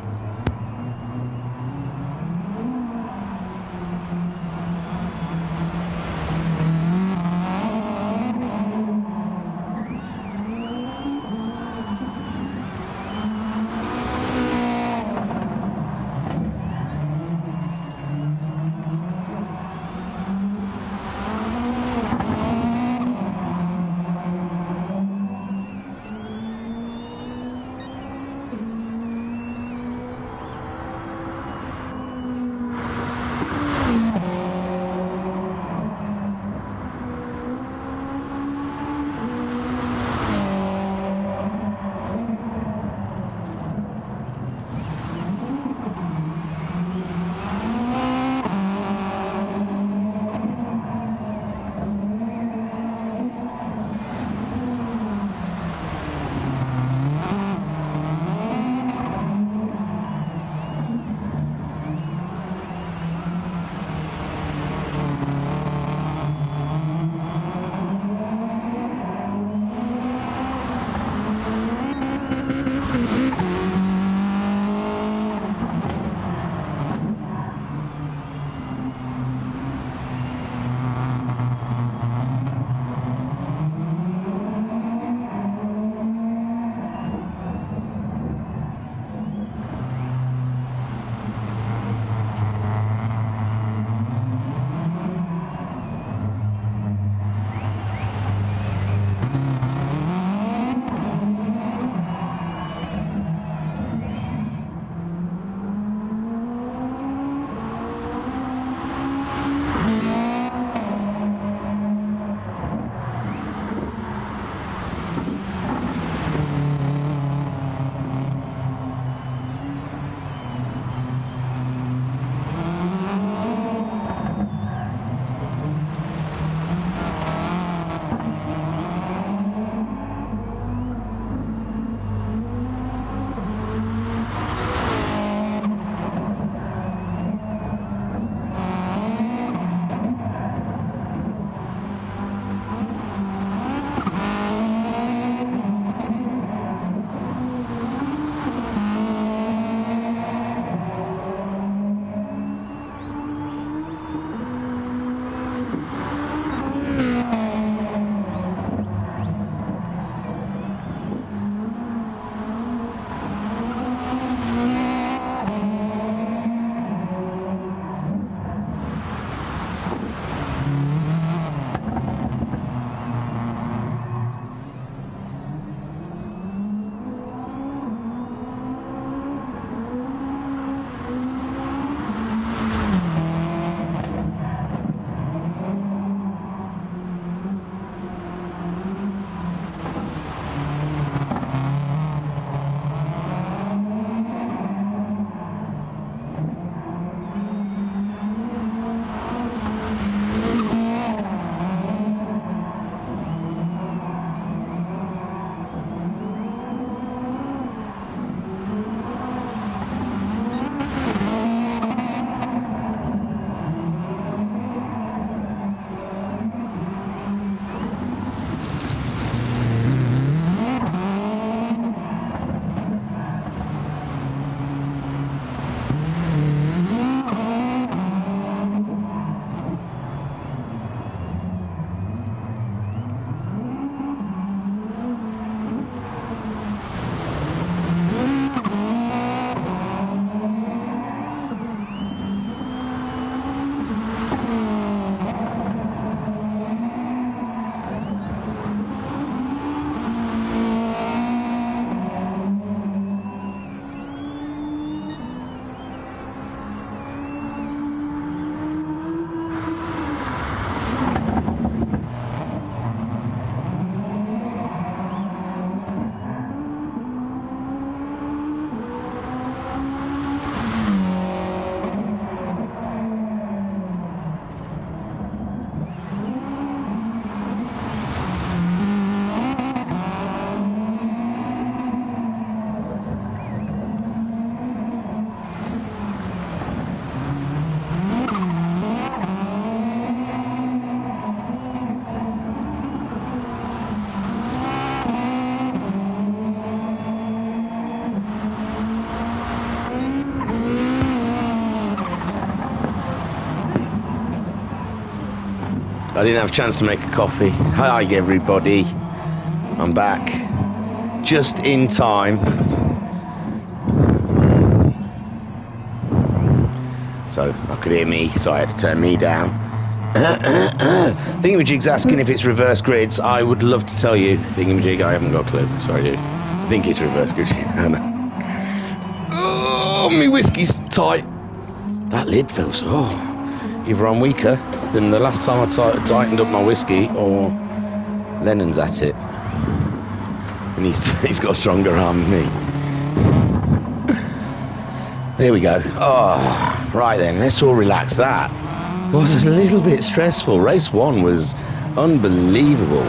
didn't have a chance to make a coffee. Hi everybody, I'm back just in time. So I could hear me, so I had to turn me down. Thingamajig's asking if it's reverse grids. I would love to tell you, Thingamajig, I haven't got a clue. Sorry, dude. I think it's reverse grids. Oh, my whiskey's tight. That lid feels, either I'm weaker than the last time I tightened up my whiskey, or Lennon's at it. And he's got a stronger arm than me. There we go. Oh, right then, let's all relax. That was a little bit stressful. Race 1 was unbelievable.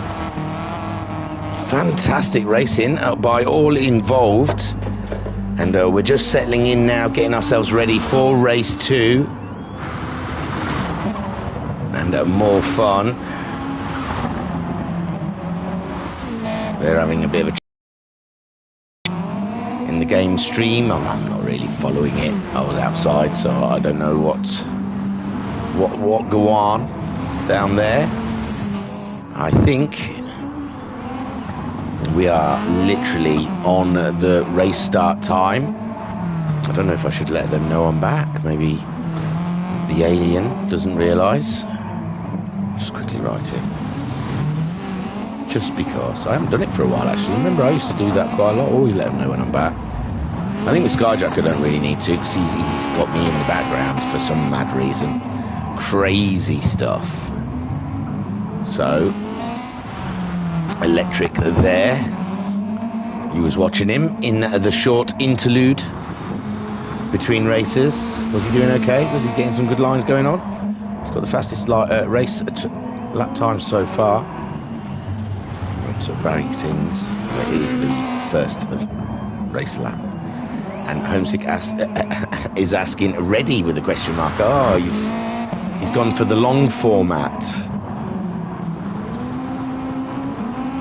Fantastic racing by all involved. And we're just settling in now, getting ourselves ready for race 2. And more fun. They're having a bit of a in the game stream. I'm not really following it. I was outside, so I don't know what go on down there. I think we are literally on the race start time. I don't know if I should let them know I'm back. Maybe the alien doesn't realise. Just quickly write it. Just because. I haven't done it for a while, actually. Remember, I used to do that quite a lot. Always let them know when I'm back. I think with Skyjacker I don't really need to, because he's got me in the background for some mad reason. Crazy stuff. So, Electric there. You was watching him in the short interlude between races. Was he doing okay? Was he getting some good lines going on? He's got the fastest race lap time so far. So Barrington's is the first race lap. And Homesick is asking, ready with a question mark. Oh, he's gone for the long format.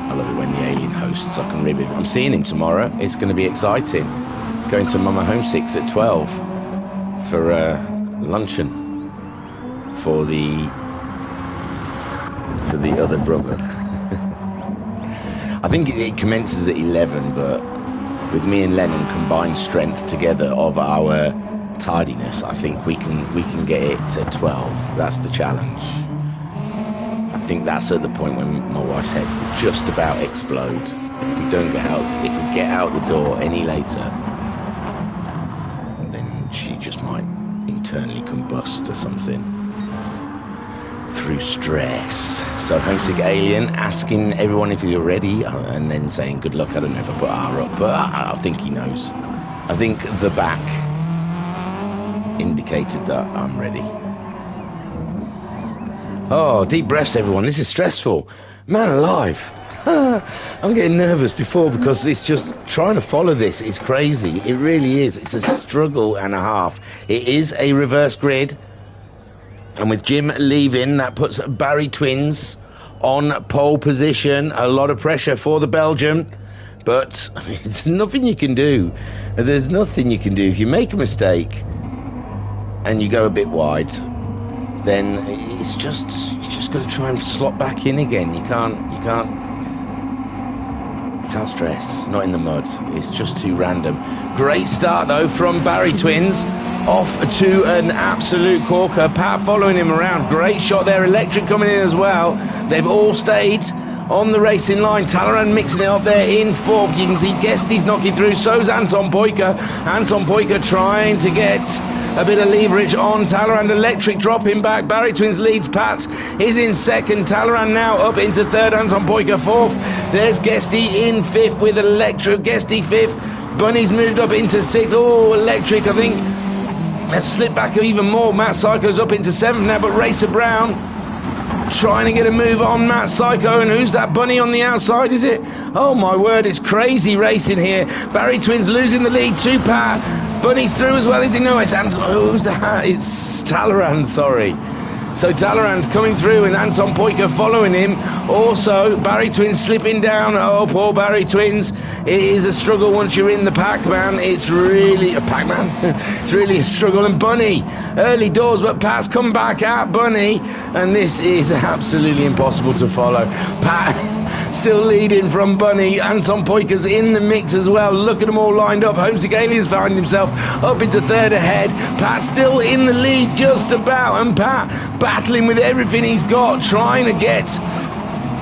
I love it when the alien hosts. I can really. I'm seeing him tomorrow. It's going to be exciting. Going to Mama Homesick's at 12 for luncheon for the other brother. I think it commences at 11, but with me and Lennon combined strength together of our tardiness, I think we can get it at 12. That's the challenge. I think that's at the point when my wife's head will just about explode. If we get out the door any later, then she just might internally combust or something. Through stress. So Homesick Alien asking everyone if you're ready, and then saying good luck. I don't know if I put R up, but I think he knows. I think the back indicated that I'm ready. Oh, deep breaths everyone, this is stressful. Man alive. I'm getting nervous before, because it's just trying to follow this is crazy. It really is. It's a struggle and a half. It is a reverse grid. And with Jim leaving, that puts Barry Twins on pole position. A lot of pressure for the Belgian. But there's nothing you can do. There's nothing you can do. If you make a mistake and you go a bit wide, then you just got to try and slot back in again. You can't stress. Not in the mud. It's just too random. Great start, though, from Barry Twins. Off to an absolute corker. Pat following him around. Great shot there. Electric coming in as well. They've all stayed on the racing line. Talleyrand mixing it up there in fourth. You can see Guesty's knocking through. So's Anton Poyka. Anton Poyka trying to get a bit of leverage on Talleyrand. Electric dropping back. Barry Twins leads. Pat is in second. Talleyrand now up into third. Anton Poyka fourth. There's Guesty in fifth with Electric. Guesty fifth. Bunny's moved up into sixth. Oh, Electric, I think, has slipped back even more. Matt Psycho's up into seventh now, but Racer Brown trying to get a move on Matt Psycho. And who's that Bunny on the outside, is it? Oh my word, it's crazy racing here. Barry Twins losing the lead to Pat. Bunny's through as well, is he? No, it's Anton. Who's that? It's Talleyrand, sorry. So Talleyrand's coming through and Anton Poyka following him. Also, Barry Twins slipping down. Oh, poor Barry Twins. It is a struggle once you're in the pack, man. It's really a pack, man. It's really a struggle. And Bunny early doors, but Pat's come back at Bunny, and this is absolutely impossible to follow. Pat still leading from Bunny. Anton Poiker's in the mix as well. Look at them all lined up. Wrxc Iv found himself up into third ahead. Pat still in the lead just about, and Pat battling with everything he's got, trying to get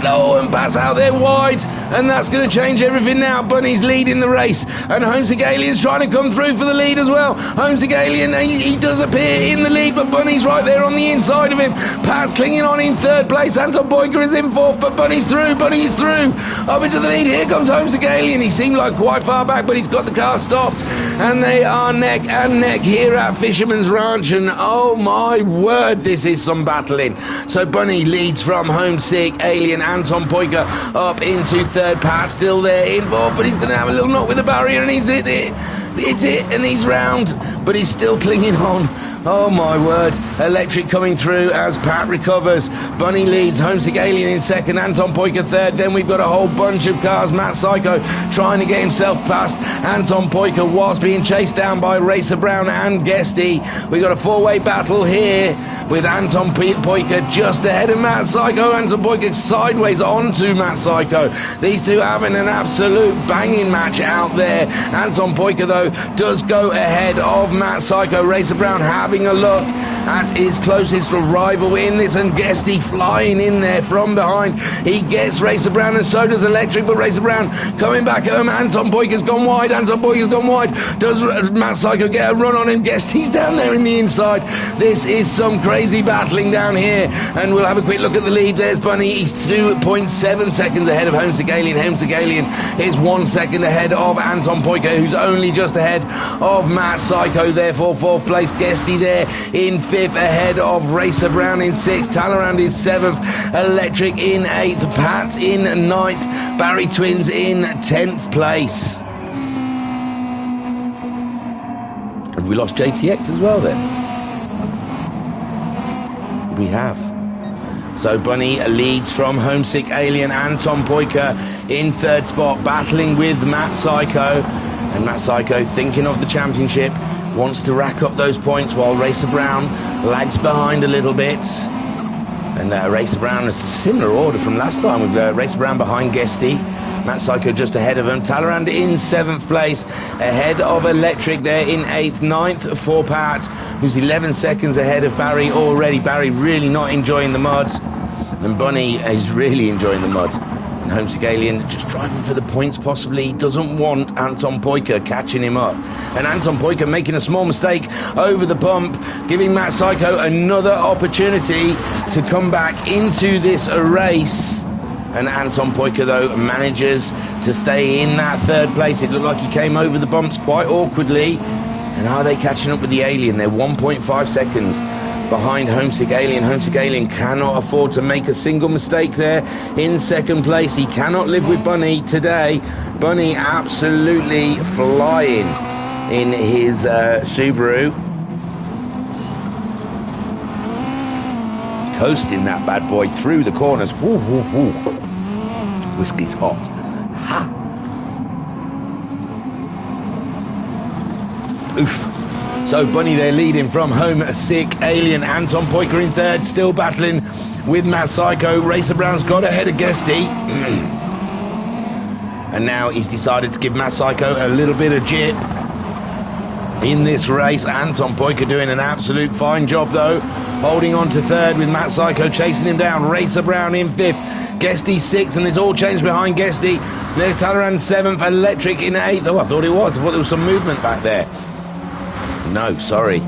low, and Pat's out there wide, and that's going to change everything now. Bunny's leading the race, and Wrxc Alien's trying to come through for the lead as well. Wrxc Alien, he does appear in the lead, but Bunny's right there on the inside of him. Pat's clinging on in third place. Anton Poiker is in fourth, but Bunny's through. Bunny's through up into the lead. Here comes Wrxc Alien. He seemed like quite far back, but he's got the car stopped, and they are neck and neck here at Fisherman's Ranch, and oh my word, this is some battling. So Bunny leads from Wrxc Alien. Anton Poiker up into third. Pat still there in fourth, but he's going to have a little knock with the barrier, and he's hit it. It's it, and he's round, but he's still clinging on. Oh my word. Electric coming through as Pat recovers. Bunny leads. Wrxc Alien in second. Anton Poiker third. Then we've got a whole bunch of cars. Matt Psycho trying to get himself past Anton Poiker whilst being chased down by Racer Brown and Guesty. We've got a four-way battle here with Anton Poiker just ahead of Matt Psycho. Anton Poiker sideways onto Matt Psycho. These two having an absolute banging match out there. Anton Poiker, though, does go ahead of Matt Psycho. Racer Brown having a look at his closest rival in this, and Guesty flying in there from behind. He gets Racer Brown, and so does Electric, but Racer Brown coming back at him. Anton Poiker's gone wide. Anton Poiker's gone wide. Does Matt Psycho get a run on him? Guesty's down there in the inside. This is some crazy battling down here, and we'll have a quick look at the lead. There's Bunny. He's 2.7 seconds ahead of Wrxc Alien. Wrxc Alien is 1 second ahead of Anton Poiker, who's only just ahead of Matt Psycho. Therefore, fourth place. Guesty there in fifth, ahead of Racer Brown in sixth. Talleyrand is seventh. Electric in eighth. Pat in ninth. Barry Twins in 10th place. Have we lost JTX as well then? We have. So Bunny leads from Wrxc Alien. Anton Poiker in third spot, battling with Matt Psycho. And Matt Psycho, thinking of the championship, wants to rack up those points, while Racer Brown lags behind a little bit. And Racer Brown is a similar order from last time, with Racer Brown behind Guesty. Matt Psycho just ahead of him. Talleyrand in 7th place, ahead of Electric there in 8th. 9th for Pat, who's 11 seconds ahead of Barry already. Barry really not enjoying the mud, and Bunny is really enjoying the mud. And Wrxc Alien just driving for the points possibly. Doesn't want Anton Poiker catching him up. And Anton Poiker making a small mistake over the bump, giving Matt Psycho another opportunity to come back into this race. And Anton Poiker, though, manages to stay in that third place. It looked like he came over the bumps quite awkwardly. And are they catching up with the Alien? They're 1.5 seconds behind Wrxc Alien. Wrxc Alien cannot afford to make a single mistake there in second place. He cannot live with Bunny today. Bunny absolutely flying in his Subaru. Coasting that bad boy through the corners. Woo, woo, woo. Whiskey's hot. Ha! Oof. So Bunny there leading from Wrxc Alien. Anton Poiker in third, still battling with Matt Psycho. Racer Brown's got ahead of Guesty. And now he's decided to give Matt Psycho a little bit of jip in this race. Anton Poiker doing an absolute fine job, though, holding on to third with Matt Psycho chasing him down. Racer Brown in fifth. Guesty sixth, and it's all changed behind Guesty. There's Talleyrand seventh. Electric in eighth. Oh, I thought it was. I thought there was some movement back there. No, sorry.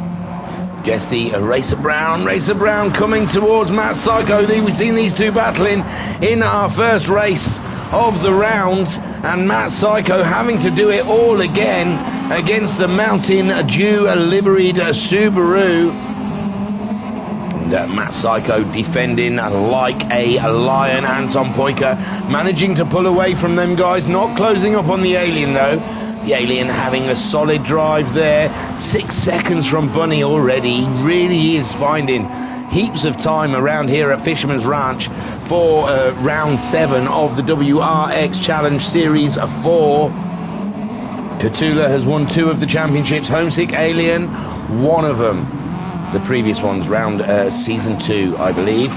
Guesty, Racer Brown coming towards Matt Psycho. We've seen these two battling in our first race of the round, and Matt Psycho having to do it all again against the Mountain Dew liveried Subaru. And Matt Psycho defending like a lion. Anton Poiker managing to pull away from them guys, not closing up on the Alien though. The Alien having a solid drive there. 6 seconds from Bunny already. He really is finding heaps of time around here at Fisherman's Ranch for round 7 of the Wrx Challenge Series 4. Catula has won 2 of the championships. Wrxc Alien, 1 of them. the previous ones, round season 2, I believe.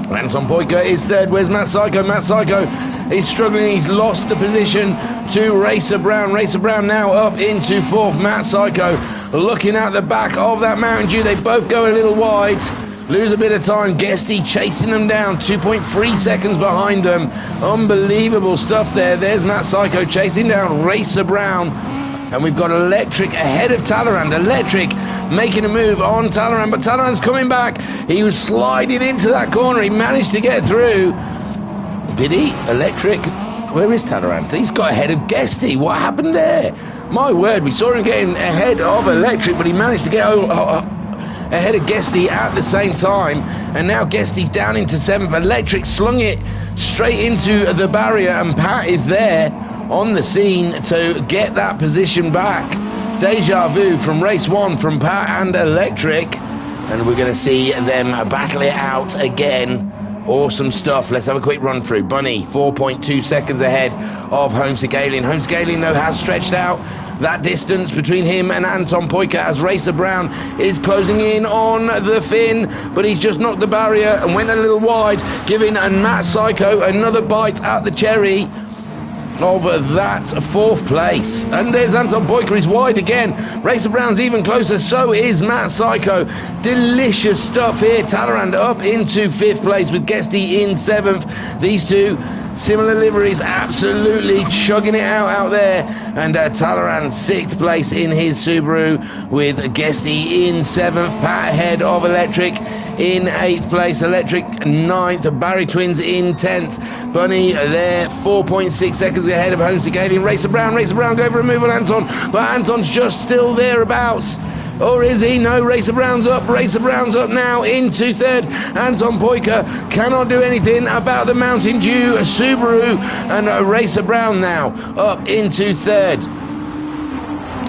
Anton Poika is third. Where's Matt Psycho? Matt Psycho is struggling. He's lost the position to Wrxc Brown. Wrxc Brown now up into 4th. Matt Psycho looking at the back of that Mountain Dew. They both go a little wide. Lose a bit of time. Guesty chasing them down. 2.3 seconds behind them. Unbelievable stuff there. There's Matt Psycho chasing down Wrxc Brown. And we've got Electric ahead of Talleyrand. Electric making a move on Talleyrand, but Talleyrand's coming back. He was sliding into that corner. He managed to get through. Did he? Electric. Where is Talleyrand? He's got ahead of Guesty. What happened there? My word, we saw him getting ahead of Electric, but he managed to get ahead of Guesty at the same time. And now Guesty's down into 7th. Electric slung it straight into the barrier, and Pat is there on the scene to get that position back. Deja vu from race 1 from Pat and Electric, and we're going to see them battle it out again. Awesome stuff. Let's have a quick run through. Bunny 4.2 seconds ahead of Homesick Alien. Homesick Alien though has stretched out that distance between him and Anton Poika as Wrxc Brown is closing in on the Finn, but he's just knocked the barrier and went a little wide, giving Matt Psycho another bite at the cherry of that 4th place. And there's Anton Poika, he's wide again. Wrxc Brown's even closer, so is Matt Psycho. Delicious stuff here. Talleyrand up into 5th place with Guesty in 7th. These two similar liveries, absolutely chugging it out there. And Talleyrand 6th place in his Subaru with Guesty in 7th. Pat ahead of Electric in 8th place. Electric 9th. Barry Twins in 10th. Bunny there 4.6 seconds ahead of Homesick Alien. Wrxc Brown going for a move on Anton, but Anton's just still thereabouts. Or is he? No, Wrxc Brown's up. Wrxc Brown's up now into 3rd. Anton Poika cannot do anything about the Mountain Dew Subaru, and Wrxc Brown now up into 3rd.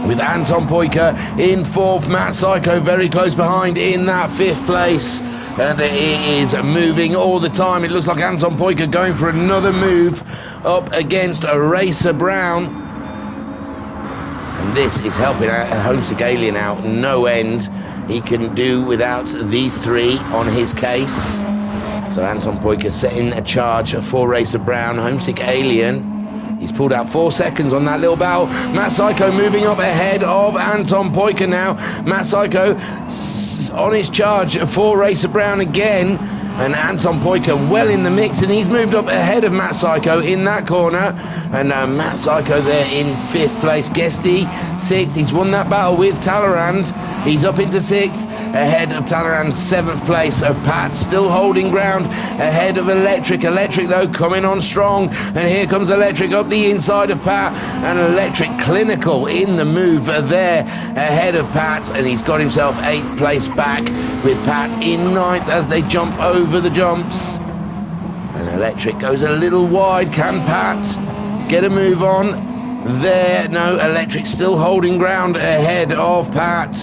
With Anton Poika in 4th. Matt Psycho very close behind in that 5th place. And it is moving all the time. It looks like Anton Poika going for another move up against Wrxc Brown. And this is helping Homesick Alien out no end. He can do without these 3 on his case. So Anton Poika setting a charge for Wrxc Brown. Homesick Alien, he's pulled out 4 seconds on that little battle. Matt Psycho moving up ahead of Anton Poika now. Matt Psycho on his charge for Wrxc Brown again, and Anton Poika well in the mix, and he's moved up ahead of Matt Psycho in that corner. And Matt Psycho there in 5th place. Guesty 6th. He's won that battle with Talleyrand. He's up into 6th ahead of Talleyrand's 7th place. So Pat still holding ground ahead of Electric. Electric though coming on strong, and here comes Electric up the inside of Pat, and Electric clinical in the move there ahead of Pat, and he's got himself 8th place back with Pat in 9th as they jump over the jumps. And Electric goes a little wide. Can Pat get a move on there? No, Electric still holding ground ahead of Pat,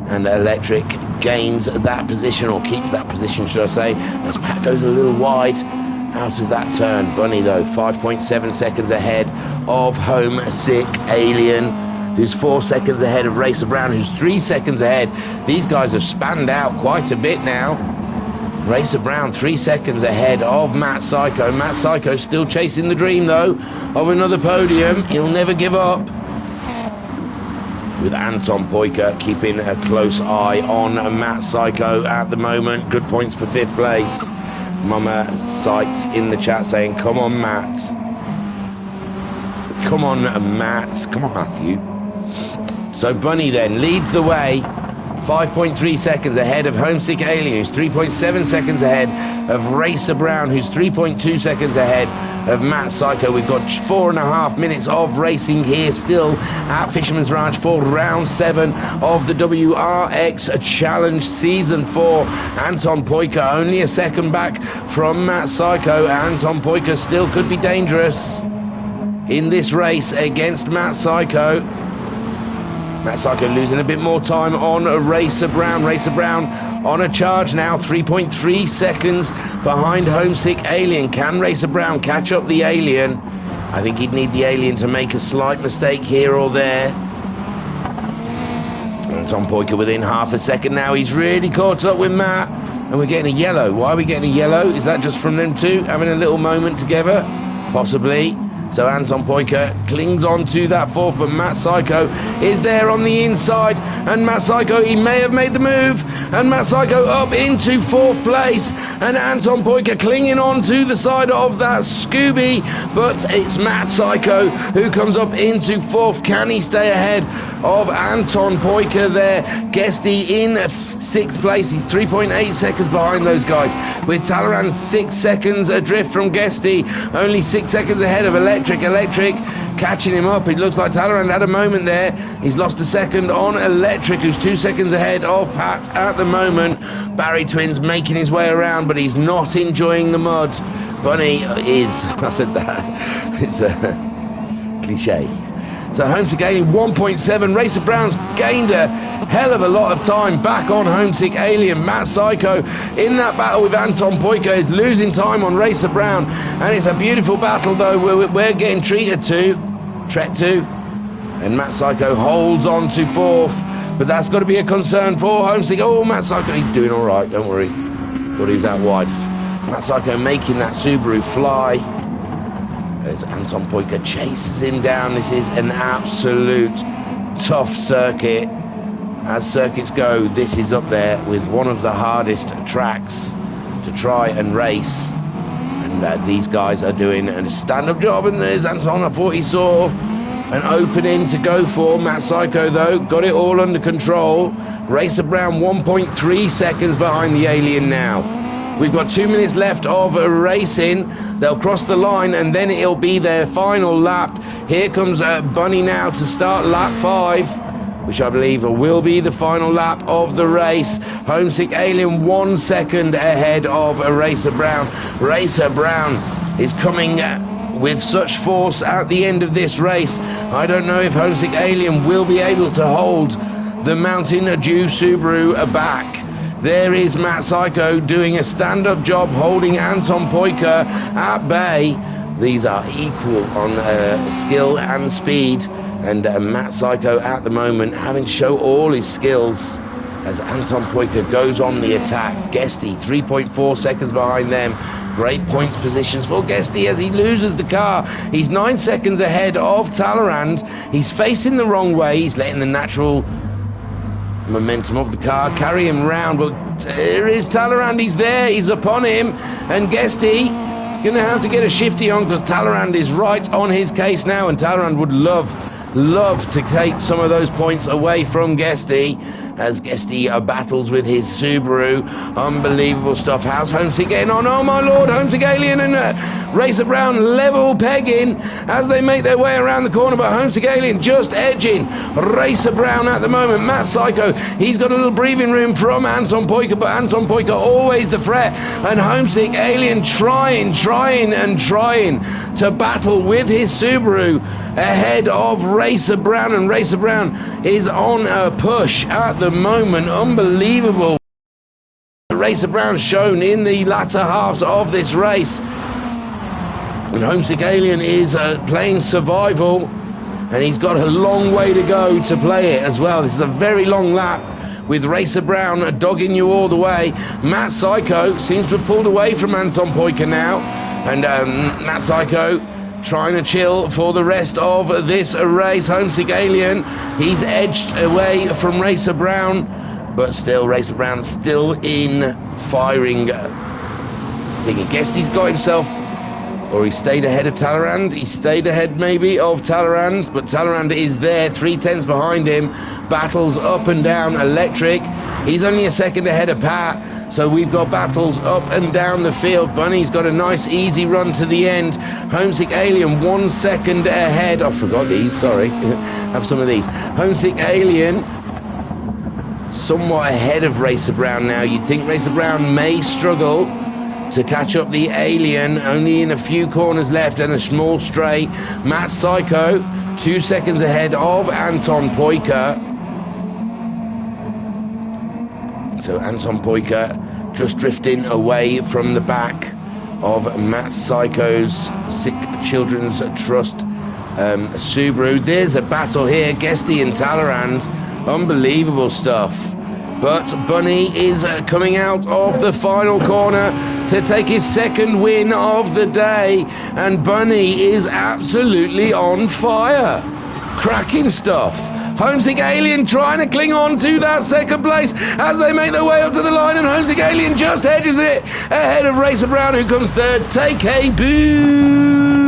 and Electric gains that position, or keeps that position should I say, as Pat goes a little wide out of that turn. Bunny though 5.7 seconds ahead of Homesick Alien, who's 4 seconds ahead of Wrxc Brown, who's 3 seconds ahead. These guys have spanned out quite a bit now. Wrxc Brown 3 seconds ahead of Matt Psycho. Matt Psycho still chasing the dream though of another podium. He'll never give up. With Anton Poika keeping a close eye on Matt Psycho at the moment. Good points for 5th place. Mama Sykes in the chat saying, come on Matt. Come on Matt. Come on Matthew. So Bunny then leads the way. 5.3 seconds ahead of Homesick Alien, who's 3.7 seconds ahead of Wrxc Brown, who's 3.2 seconds ahead of Matt Psycho. We've got 4.5 minutes of racing here still at Fisherman's Ranch for round 7 of the WRX Challenge Season 4. Anton Poika only a second back from Matt Psycho. Anton Poika still could be dangerous in this race against Matt Psycho. Matt Psycho losing a bit more time on Wrxc Brown. Wrxc Brown on a charge now, 3.3 seconds behind Homesick Alien. Can Wrxc Brown catch up the Alien? I think he'd need the Alien to make a slight mistake here or there. Anton Poiker within half a second now. He's really caught up with Matt, and we're getting a yellow. Why are we getting a yellow? Is that just from them two having a little moment together? Possibly. So Anton Poiker clings on to that fourth, but Matt Psycho is there on the inside, and Matt Psycho, he may have made the move, and Matt Psycho up into fourth place, and Anton Poiker clinging on to the side of that Scooby, but it's Matt Psycho who comes up into fourth. Can he stay ahead of Anton Poiker there? Guesty in sixth place. He's 3.8 seconds behind those guys, with Talleyrand 6 seconds adrift from Guesty, only 6 seconds ahead of Electric catching him up. It looks like Talleyrand had a moment there. He's lost a second on Electric, who's 2 seconds ahead of Pat at the moment. Barry Twins making his way around, but he's not enjoying the mud. Bunny is, I said that, it's a cliche. So Homesick Alien 1.7. Racer Brown's gained a hell of a lot of time back on Homesick Alien. Matt Psycho in that battle with Anton Poiker is losing time on Racer Brown, and it's a beautiful battle though we're getting treated to, and Matt Psycho holds on to fourth, but that's got to be a concern for Homesick. Oh, Matt Psycho, he's doing all right, don't worry. Thought he was out wide. Matt Psycho making that Subaru fly as Anton Poiker chases him down. This is an absolute tough circuit. As circuits go, this is up there with one of the hardest tracks to try and race. And these guys are doing a stand-up job. And there's Anton. I thought he saw an opening to go for. Matt Psycho, though, got it all under control. Racer Brown 1.3 seconds behind the Alien now. We've got 2 minutes left of racing. They'll cross the line, and then it'll be their final lap. Here comes Bunny now to start lap 5, which I believe will be the final lap of the race. Homesick Alien 1 second ahead of Racer Brown. Racer Brown is coming with such force at the end of this race. I don't know if Homesick Alien will be able to hold the Mountain Dew Subaru back. There is Matt Psycho doing a stand-up job, holding Anton Poiker at bay. These are equal on skill and speed, and Matt Psycho at the moment having to show all his skills as Anton Poiker goes on the attack. Guesty 3.4 seconds behind them. Great points positions for Guesty as he loses the car. He's 9 seconds ahead of Talleyrand. He's facing the wrong way. He's letting the natural momentum of the car carry him round, but there is Talleyrand. He's there, he's upon him, and Guesty gonna have to get a shifty on because Talleyrand is right on his case now, and Talleyrand would love to take some of those points away from Guesty as Guesty battles with his Subaru. Unbelievable stuff. How's Homesick getting on? Oh my lord, Homesick Alien and Racer Brown level pegging as they make their way around the corner, but Homesick Alien just edging Racer Brown at the moment. Matt Psycho, he's got a little breathing room from Anton Poiker, but Anton Poiker always the threat, and Homesick Alien trying to battle with his Subaru ahead of Racer Brown, and Racer Brown is on a push at the moment. Unbelievable. Racer Brown shown in the latter halves of this race, and Homesick Alien is playing survival, and he's got a long way to go to play it as well. This is a very long lap with Racer Brown dogging you all the way. Matt Psycho seems to have pulled away from Anton Poiker now, and Matt Psycho trying to chill for the rest of this race. Homesick Alien, he's edged away from Racer Brown, but still Racer Brown still in firing thing. I guess he's got himself, or he stayed ahead of Talleyrand. He stayed ahead maybe of Talleyrand, but Talleyrand is there 3/10 behind him. Battles up and down Electric. He's only a second ahead of Pat, so we've got battles up and down the field. Bunny's got a nice easy run to the end. Homesick Alien 1 second ahead. I forgot these, sorry. Have some of these. Homesick Alien somewhat ahead of Racer Brown now. You'd think Racer Brown may struggle to catch up the Alien, only in a few corners left and a small straight. Matt Psycho 2 seconds ahead of Anton Poiker. So Anton Poiker just drifting away from the back of Matt Psycho's Sick Children's Trust Subaru. There's a battle here. Guesty and Talleyrand Unbelievable stuff. But Bunny is coming out of the final corner to take his second win of the day. And Bunny is absolutely on fire. Cracking stuff. Homesick Alien trying to cling on to that second place as they make their way up to the line, and Homesick Alien just hedges it ahead of Racer Brown, who comes third. Take a boo!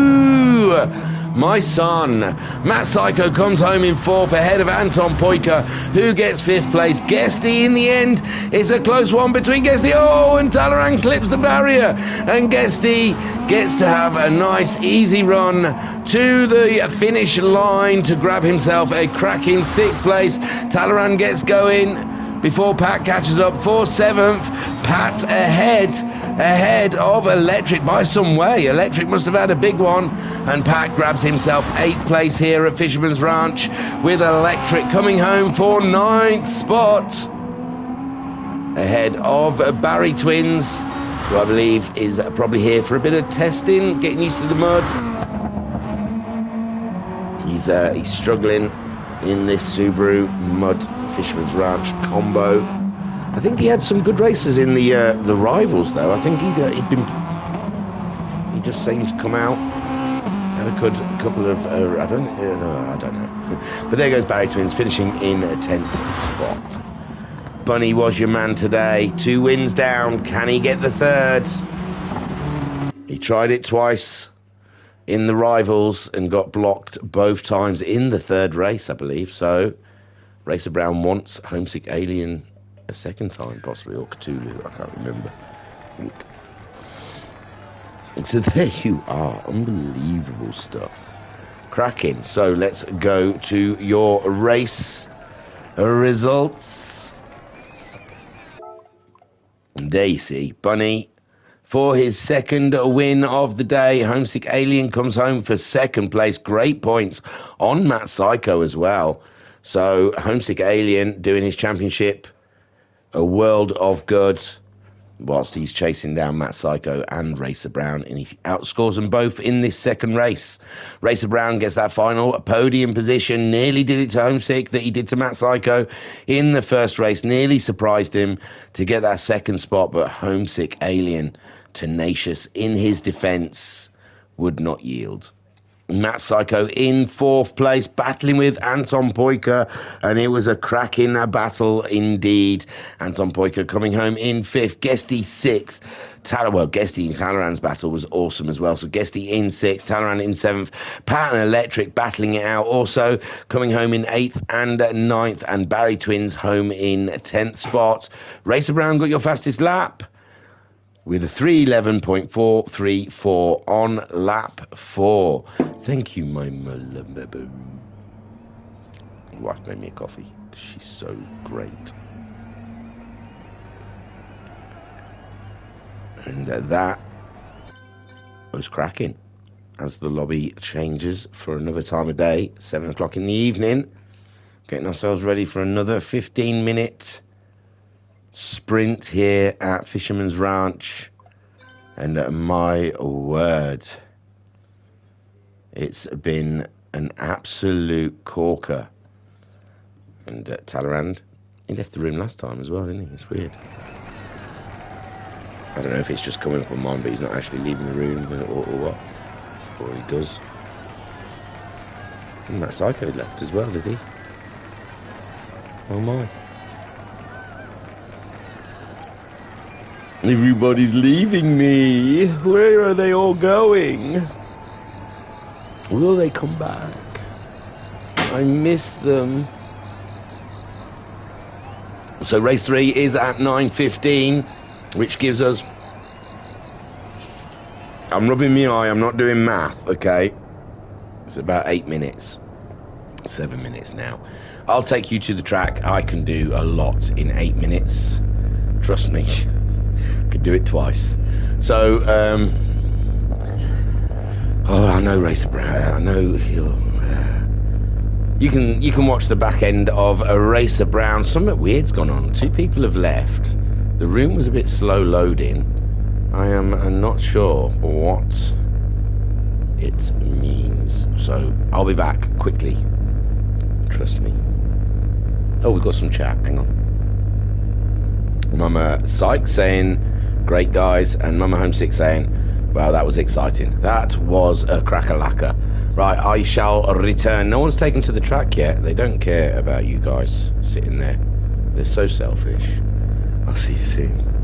My son. Matt Psycho comes home in fourth ahead of Anton Poika, who gets fifth place. Guesty in the end. It's a close one between Guesty. Oh, and Talleyrand clips the barrier. And Guesty gets to have a nice, easy run to the finish line to grab himself a cracking sixth place. Talleyrand gets going before Pat catches up for seventh. Pat ahead of Electric by some way. Electric must have had a big one, and Pat grabs himself eighth place here at Fisherman's Ranch, with Electric coming home for ninth spot ahead of Barry Twins, who I believe is probably here for a bit of testing, getting used to the mud. He's struggling in this Subaru mud Fisherman's Ranch combo. I think he had some good races in the rivals, though. I think he just seemed to come out, had a good couple of I don't know. But there goes Barry Twins finishing in 10th spot. Bunny was your man today. 2 wins down. Can he get the third? He tried it twice in the rivals and got blocked both times in the third race, I believe. So Racer Brown wants Homesick Alien a second time, possibly, or Cthulhu, I can't remember. I think. And so there you are. Unbelievable stuff. Cracking. So let's go to your race results. And there you see Bunny for his second win of the day. Homesick Alien comes home for second place. Great points on Matt Psycho as well. So Homesick Alien doing his championship a world of good whilst he's chasing down Matt Psycho and Racer Brown, and he outscores them both in this second race. Racer Brown gets that final podium position, nearly did it to Homesick that he did to Matt Psycho in the first race, nearly surprised him to get that second spot, but Homesick Alien, tenacious in his defence, would not yield. Matt Psycho in fourth place, battling with Anton Poika, and it was a cracking battle indeed. Anton Poika coming home in fifth, Guesty sixth. Guesty and Talleyrand's battle was awesome as well. So Guesty in sixth, Talleyrand in seventh, Pat and Electric battling it out. Also coming home in eighth and ninth, and Barry Twins home in 10th spot. Racer Brown got your fastest lap with a 3:11.434 on lap 4. Thank you, my mother. My wife made me a coffee. She's so great. And that was cracking. As the lobby changes for another time of day, 7 o'clock in the evening, getting ourselves ready for another 15-minute sprint here at Fisherman's Ranch. And my word, it's been an absolute corker. And Talleyrand, he left the room last time as well, didn't he? It's weird. I don't know if it's just coming up on mine, but he's not actually leaving the room or what. Or he does. And that Psycho left as well, did he? Oh my. Everybody's leaving me. Where are they all going? Will they come back? I miss them. So race 3 is at 9:15, which gives us... I'm rubbing my eye, I'm not doing math, okay? It's about 8 minutes. 7 minutes now. I'll take you to the track. I can do a lot in 8 minutes. Trust me. Could do it twice. So, I know Racer Brown. I know he'll... You can watch the back end of a Racer Brown. Something weird's gone on. 2 people have left. The room was a bit slow loading. I am not sure what it means. So I'll be back quickly. Trust me. Oh, we've got some chat. Hang on. Mama Sykes saying, great guys, and Mama Homesick saying, wow, that was exciting. That was a cracker-lacquer. Right, I shall return. No one's taken to the track yet. They don't care about you guys sitting there. They're so selfish. I'll see you soon.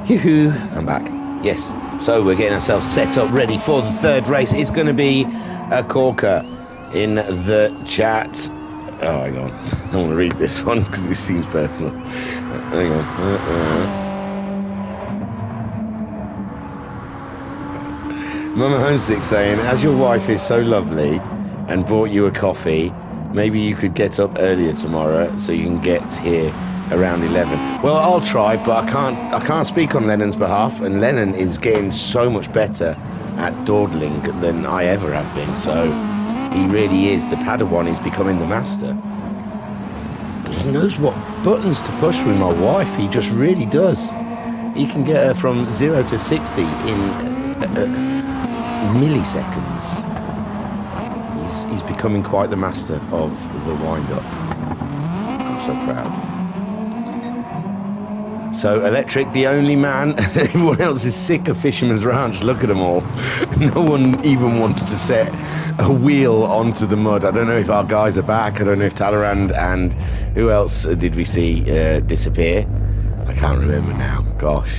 Yoo-hoo, I'm back. Yes, so we're getting ourselves set up ready for the third race. It's going to be a corker in the chat. Oh, hang on. I don't want to read this one because it seems personal. Hang on. Mama Homesick saying, as your wife is so lovely and bought you a coffee, maybe you could get up earlier tomorrow so you can get here around 11. Well, I'll try, but I can't speak on Lennon's behalf, and Lennon is getting so much better at dawdling than I ever have been, so he really is. The Padawan is becoming the master. He knows what buttons to push with my wife. He just really does. He can get her from 0 to 60 in milliseconds. He's becoming quite the master of the wind-up. I'm so proud. So Electric, the only man. Everyone else is sick of Fisherman's Ranch. Look at them all. No one even wants to set a wheel onto the mud. I don't know if our guys are back. I don't know if Talleyrand and who else did we see disappear? I can't remember now. Gosh,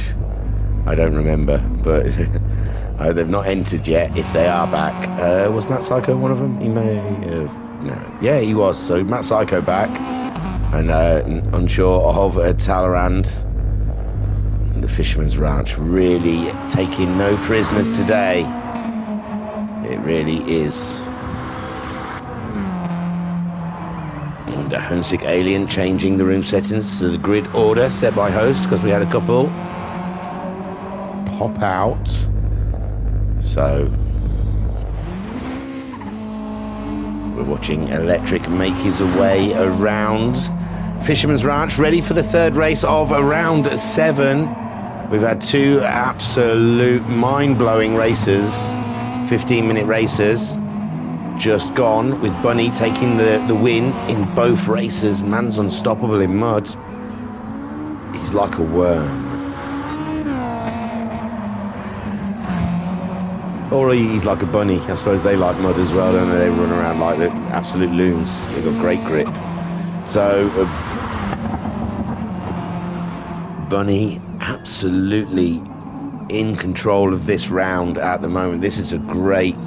I don't remember. But they've not entered yet. If they are back, was Matt Psycho one of them? He may have. No. Yeah, he was. So Matt Psycho back, and unsure of Talleyrand. The Fisherman's Ranch really taking no prisoners today. It really is. And a Homesick Alien changing the room settings to the grid order set by host because we had a couple pop out. So we're watching Electric make his way around Fisherman's Ranch, ready for the third race of round 7. We've had 2 absolute mind-blowing races, 15-minute races, just gone, with Bunny taking the win in both races. Man's unstoppable in mud. He's like a worm. Or he's like a bunny. I suppose they like mud as well, don't they? They run around like the absolute loons. They've got great grip. So, Bunny absolutely in control of this round at the moment. This is a great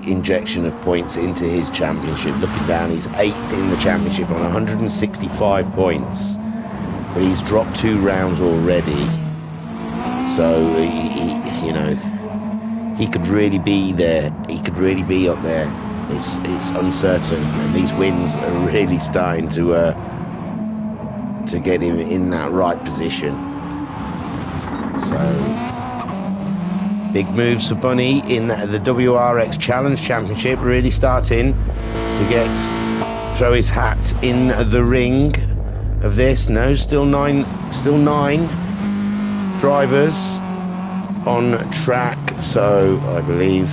injection of points into his championship. Looking down, he's 8th in the championship on 165 points, but he's dropped 2 rounds already. So he, you know, he could really be there. He could really be up there. It's uncertain, and these wins are really starting to get him in that right position. So big moves for Bunny in the Wrx Challenge Championship, really starting to throw his hat in the ring of this. No, still nine drivers on track, so I believe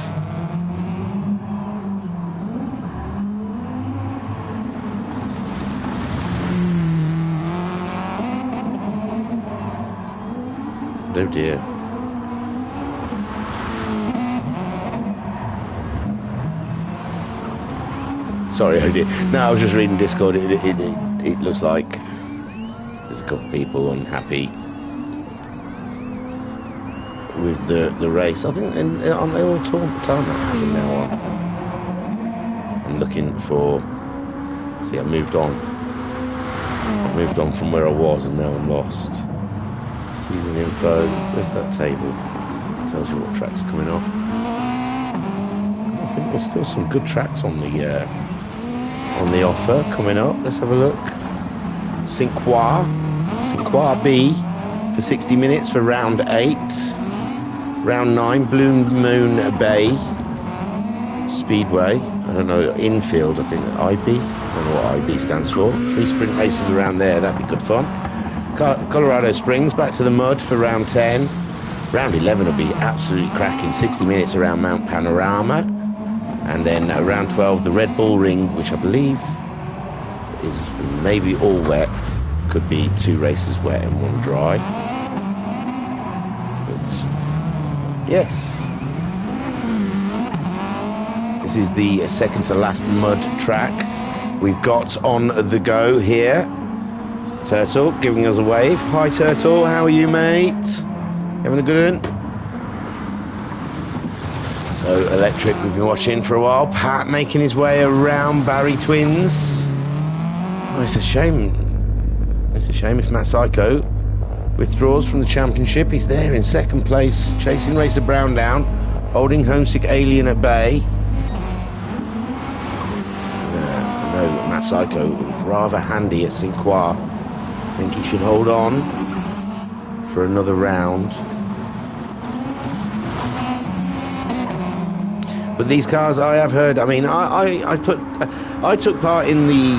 oh dear. Sorry, I did. No, I was just reading Discord. It looks like there's a couple of people unhappy with the race. I think aren't they all tarmac from now on? I'm looking for. See, I moved on from where I was, and now I'm lost. Season info. Where's that table? It tells you what tracks are coming off. I think there's still some good tracks on the offer coming up. Let's have a look. Cinquar B for 60 minutes for round 8. Round 9, Blue Moon Bay Speedway. I don't know, infield, I think, IB. I don't know what IB stands for. 3 sprint races around there, that'd be good fun. Colorado Springs, back to the mud for round 10. Round 11 will be absolutely cracking. 60 minutes around Mount Panorama. And then round 12, the Red Bull Ring, which I believe is maybe all wet. Could be 2 races wet and 1 dry. But yes. This is the second to last mud track we've got on the go here. Turtle giving us a wave. Hi Turtle, how are you, mate? Having a good one? So Electric, we've been watching for a while. Pat making his way around Barry Twins. Oh, it's a shame. It's a shame if Matt Psycho withdraws from the championship. He's there in second place, chasing Racer Brown down, holding Homesick Alien at bay. I know that Matt Psycho was rather handy at Cinquar. I think he should hold on for another round. But these cars, I have heard. I mean, I took part in the.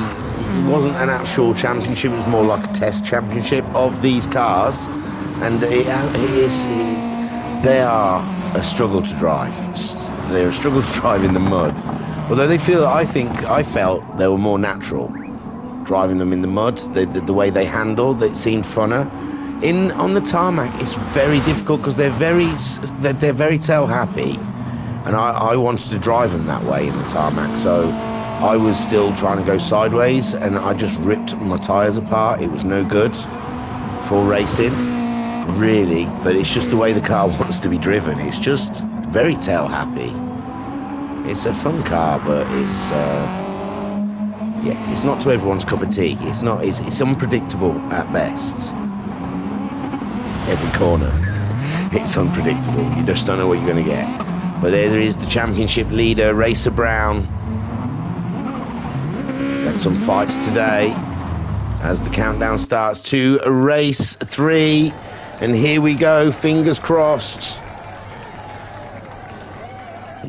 It wasn't an actual championship. It was more like a test championship of these cars, and they are a struggle to drive. They're a struggle to drive in the mud. Although they feel, I felt they were more natural driving them in the mud. The way they handled, it seemed funner. On the tarmac, it's very difficult because they're very tail happy. And I wanted to drive them that way in the tarmac, so I was still trying to go sideways, and I just ripped my tyres apart. It was no good for racing, really, but it's just the way the car wants to be driven. It's just very tail happy. It's a fun car, but it's not to everyone's cup of tea. It's unpredictable at best. Every corner, it's unpredictable. You just don't know what you're going to get. But there is the championship leader, Racer Brown. Got some fights today as the countdown starts to race 3. And here we go, fingers crossed.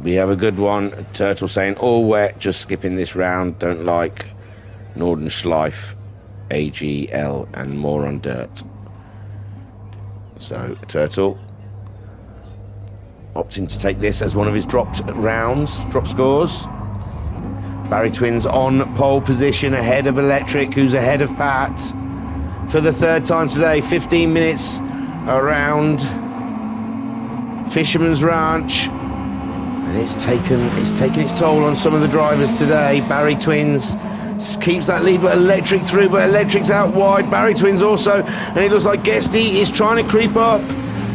We have a good one. Turtle saying, all wet, just skipping this round. Don't like Nordenschleife, AGL, and more on dirt. So, Turtle opting to take this as one of his drop scores. Barry Twins on pole position ahead of Electric, who's ahead of Pat for the 3rd time today. 15 minutes around Fisherman's Ranch, and it's taken its toll on some of the drivers today. Barry Twins keeps that lead, but Electric through, but Electric's out wide. Barry Twins also, and it looks like Guesty is trying to creep up.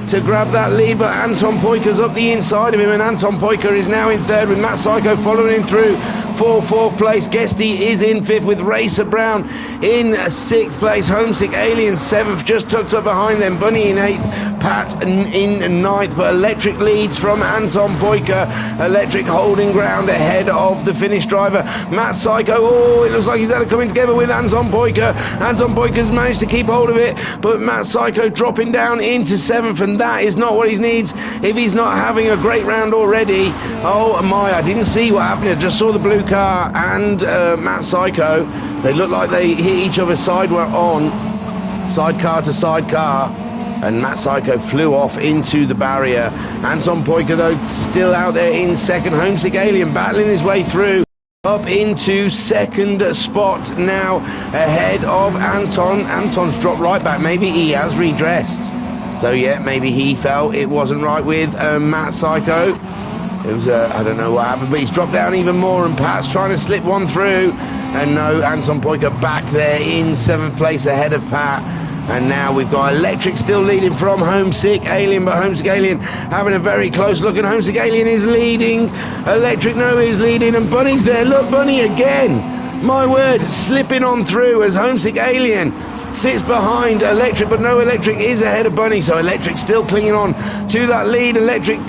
to grab that lead, but Anton Poyker's up the inside of him, and Anton Poyker is now in third with Matt Psycho following him through for fourth place. Guesty is in fifth with Racer Brown in sixth place. Homesick Alien seventh, just tucked up behind them. Bunny in eighth, Pat in ninth, but Electric leads from Anton Poyker. Electric holding ground ahead of the Finnish driver Matt Psycho. Oh, it looks like he's had it coming together with Anton Poyker. Anton Poyker's managed to keep hold of it, but Matt Psycho dropping down into seventh, and that is not what he needs if he's not having a great round already. Oh my, I didn't see what happened. I just saw the blue car and Matt Psycho. They look like they hit each other sidecar to side car, and Matt Psycho flew off into the barrier. Anton Poyker though still out there in second. Homesick Alien battling his way through up into second spot now ahead of Anton. Anton's dropped right back. Maybe he has redressed, so yeah, maybe he felt it wasn't right with Matt Psycho. It was I don't know what happened, but he's dropped down even more, and Pat's trying to slip one through, and no, Anton Poyker back there in seventh place ahead of Pat. And now we've got Electric still leading from Homesick Alien, but Homesick Alien having a very close look, and Homesick Alien is leading. Electric no is leading, and Bunny's there. Look, Bunny again. My word, slipping on through as Homesick Alien sits behind Electric, but no, Electric is ahead of Bunny, so Electric still clinging on to that lead. Electric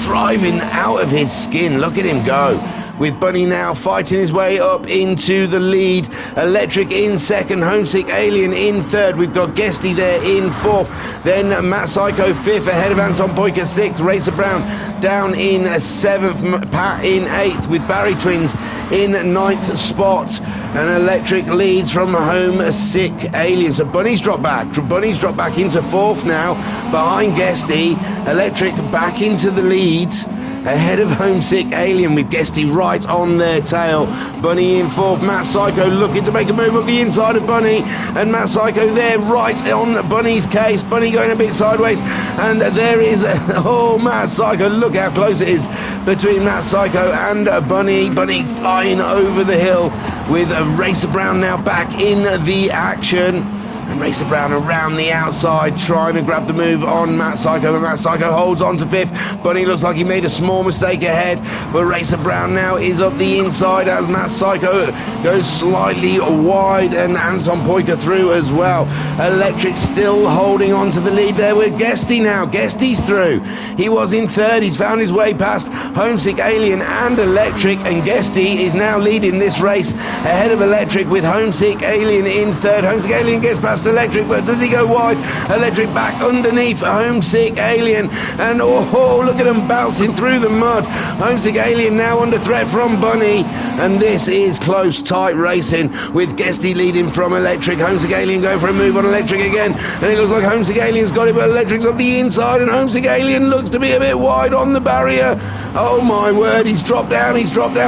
driving out of his skin. Look at him go, with Bunny now fighting his way up into the lead. Electric in second, Homesick Alien in third. We've got Guesty there in fourth. Then Matt Psycho fifth ahead of Anton Poyker sixth. Racer Brown down in seventh. Pat in eighth with Barry Twins in ninth spot. And Electric leads from Homesick Alien. So Bunny's dropped back. Bunny's dropped back into fourth now behind Guesty. Electric back into the lead ahead of Homesick Alien with Guesty right on their tail. Bunny in fourth. Matt Psycho looking to make a move up the inside of Bunny, and Matt Psycho there right on Bunny's case. Bunny going a bit sideways, and there is oh, Matt Psycho, look how close it is between Matt Psycho and Bunny. Bunny flying over the hill with Racer Brown now back in the action. And Racer Brown around the outside trying to grab the move on Matt Psycho, but Matt Psycho holds on to fifth. Bunny looks like he made a small mistake ahead, but Racer Brown now is up the inside as Matt Psycho goes slightly wide, and Anton Poyker through as well. Electric still holding on to the lead there with Guesty now. Guesty's through. He was in third. He's found his way past Homesick Alien and Electric, and Guesty is now leading this race ahead of Electric with Homesick Alien in third. Homesick Alien gets past Electric, but does he go wide? Electric back underneath Homesick Alien, and oh, look at him bouncing through the mud. Homesick Alien now under threat from Bunny, and this is close, tight racing with Guesty leading from Electric. Homesick Alien going for a move on Electric again, and it looks like Homesick Alien's got it, but Electric's up the inside, and Homesick Alien looks to be a bit wide on the barrier. Oh my word, he's dropped down.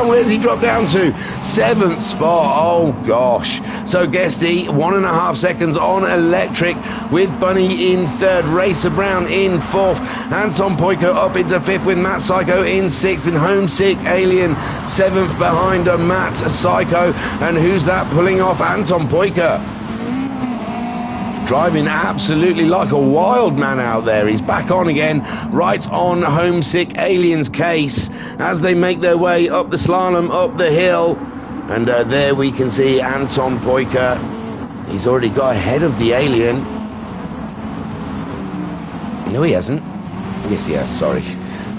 Where's he dropped down to? Seventh spot. Oh gosh. So Guesty 1.5 seconds on Electric with Bunny in third. Racer Brown in fourth. Anton Poyker up into fifth with Matt Psycho in sixth, and Homesick Alien seventh behind Matt Psycho. And who's that pulling off Anton Poyker? Driving absolutely like a wild man out there. He's back on again, right on Homesick Alien's case as they make their way up the slalom, up the hill. And there we can see Anton Poyker. He's already got ahead of the Alien. No, he hasn't. Yes, he has, sorry.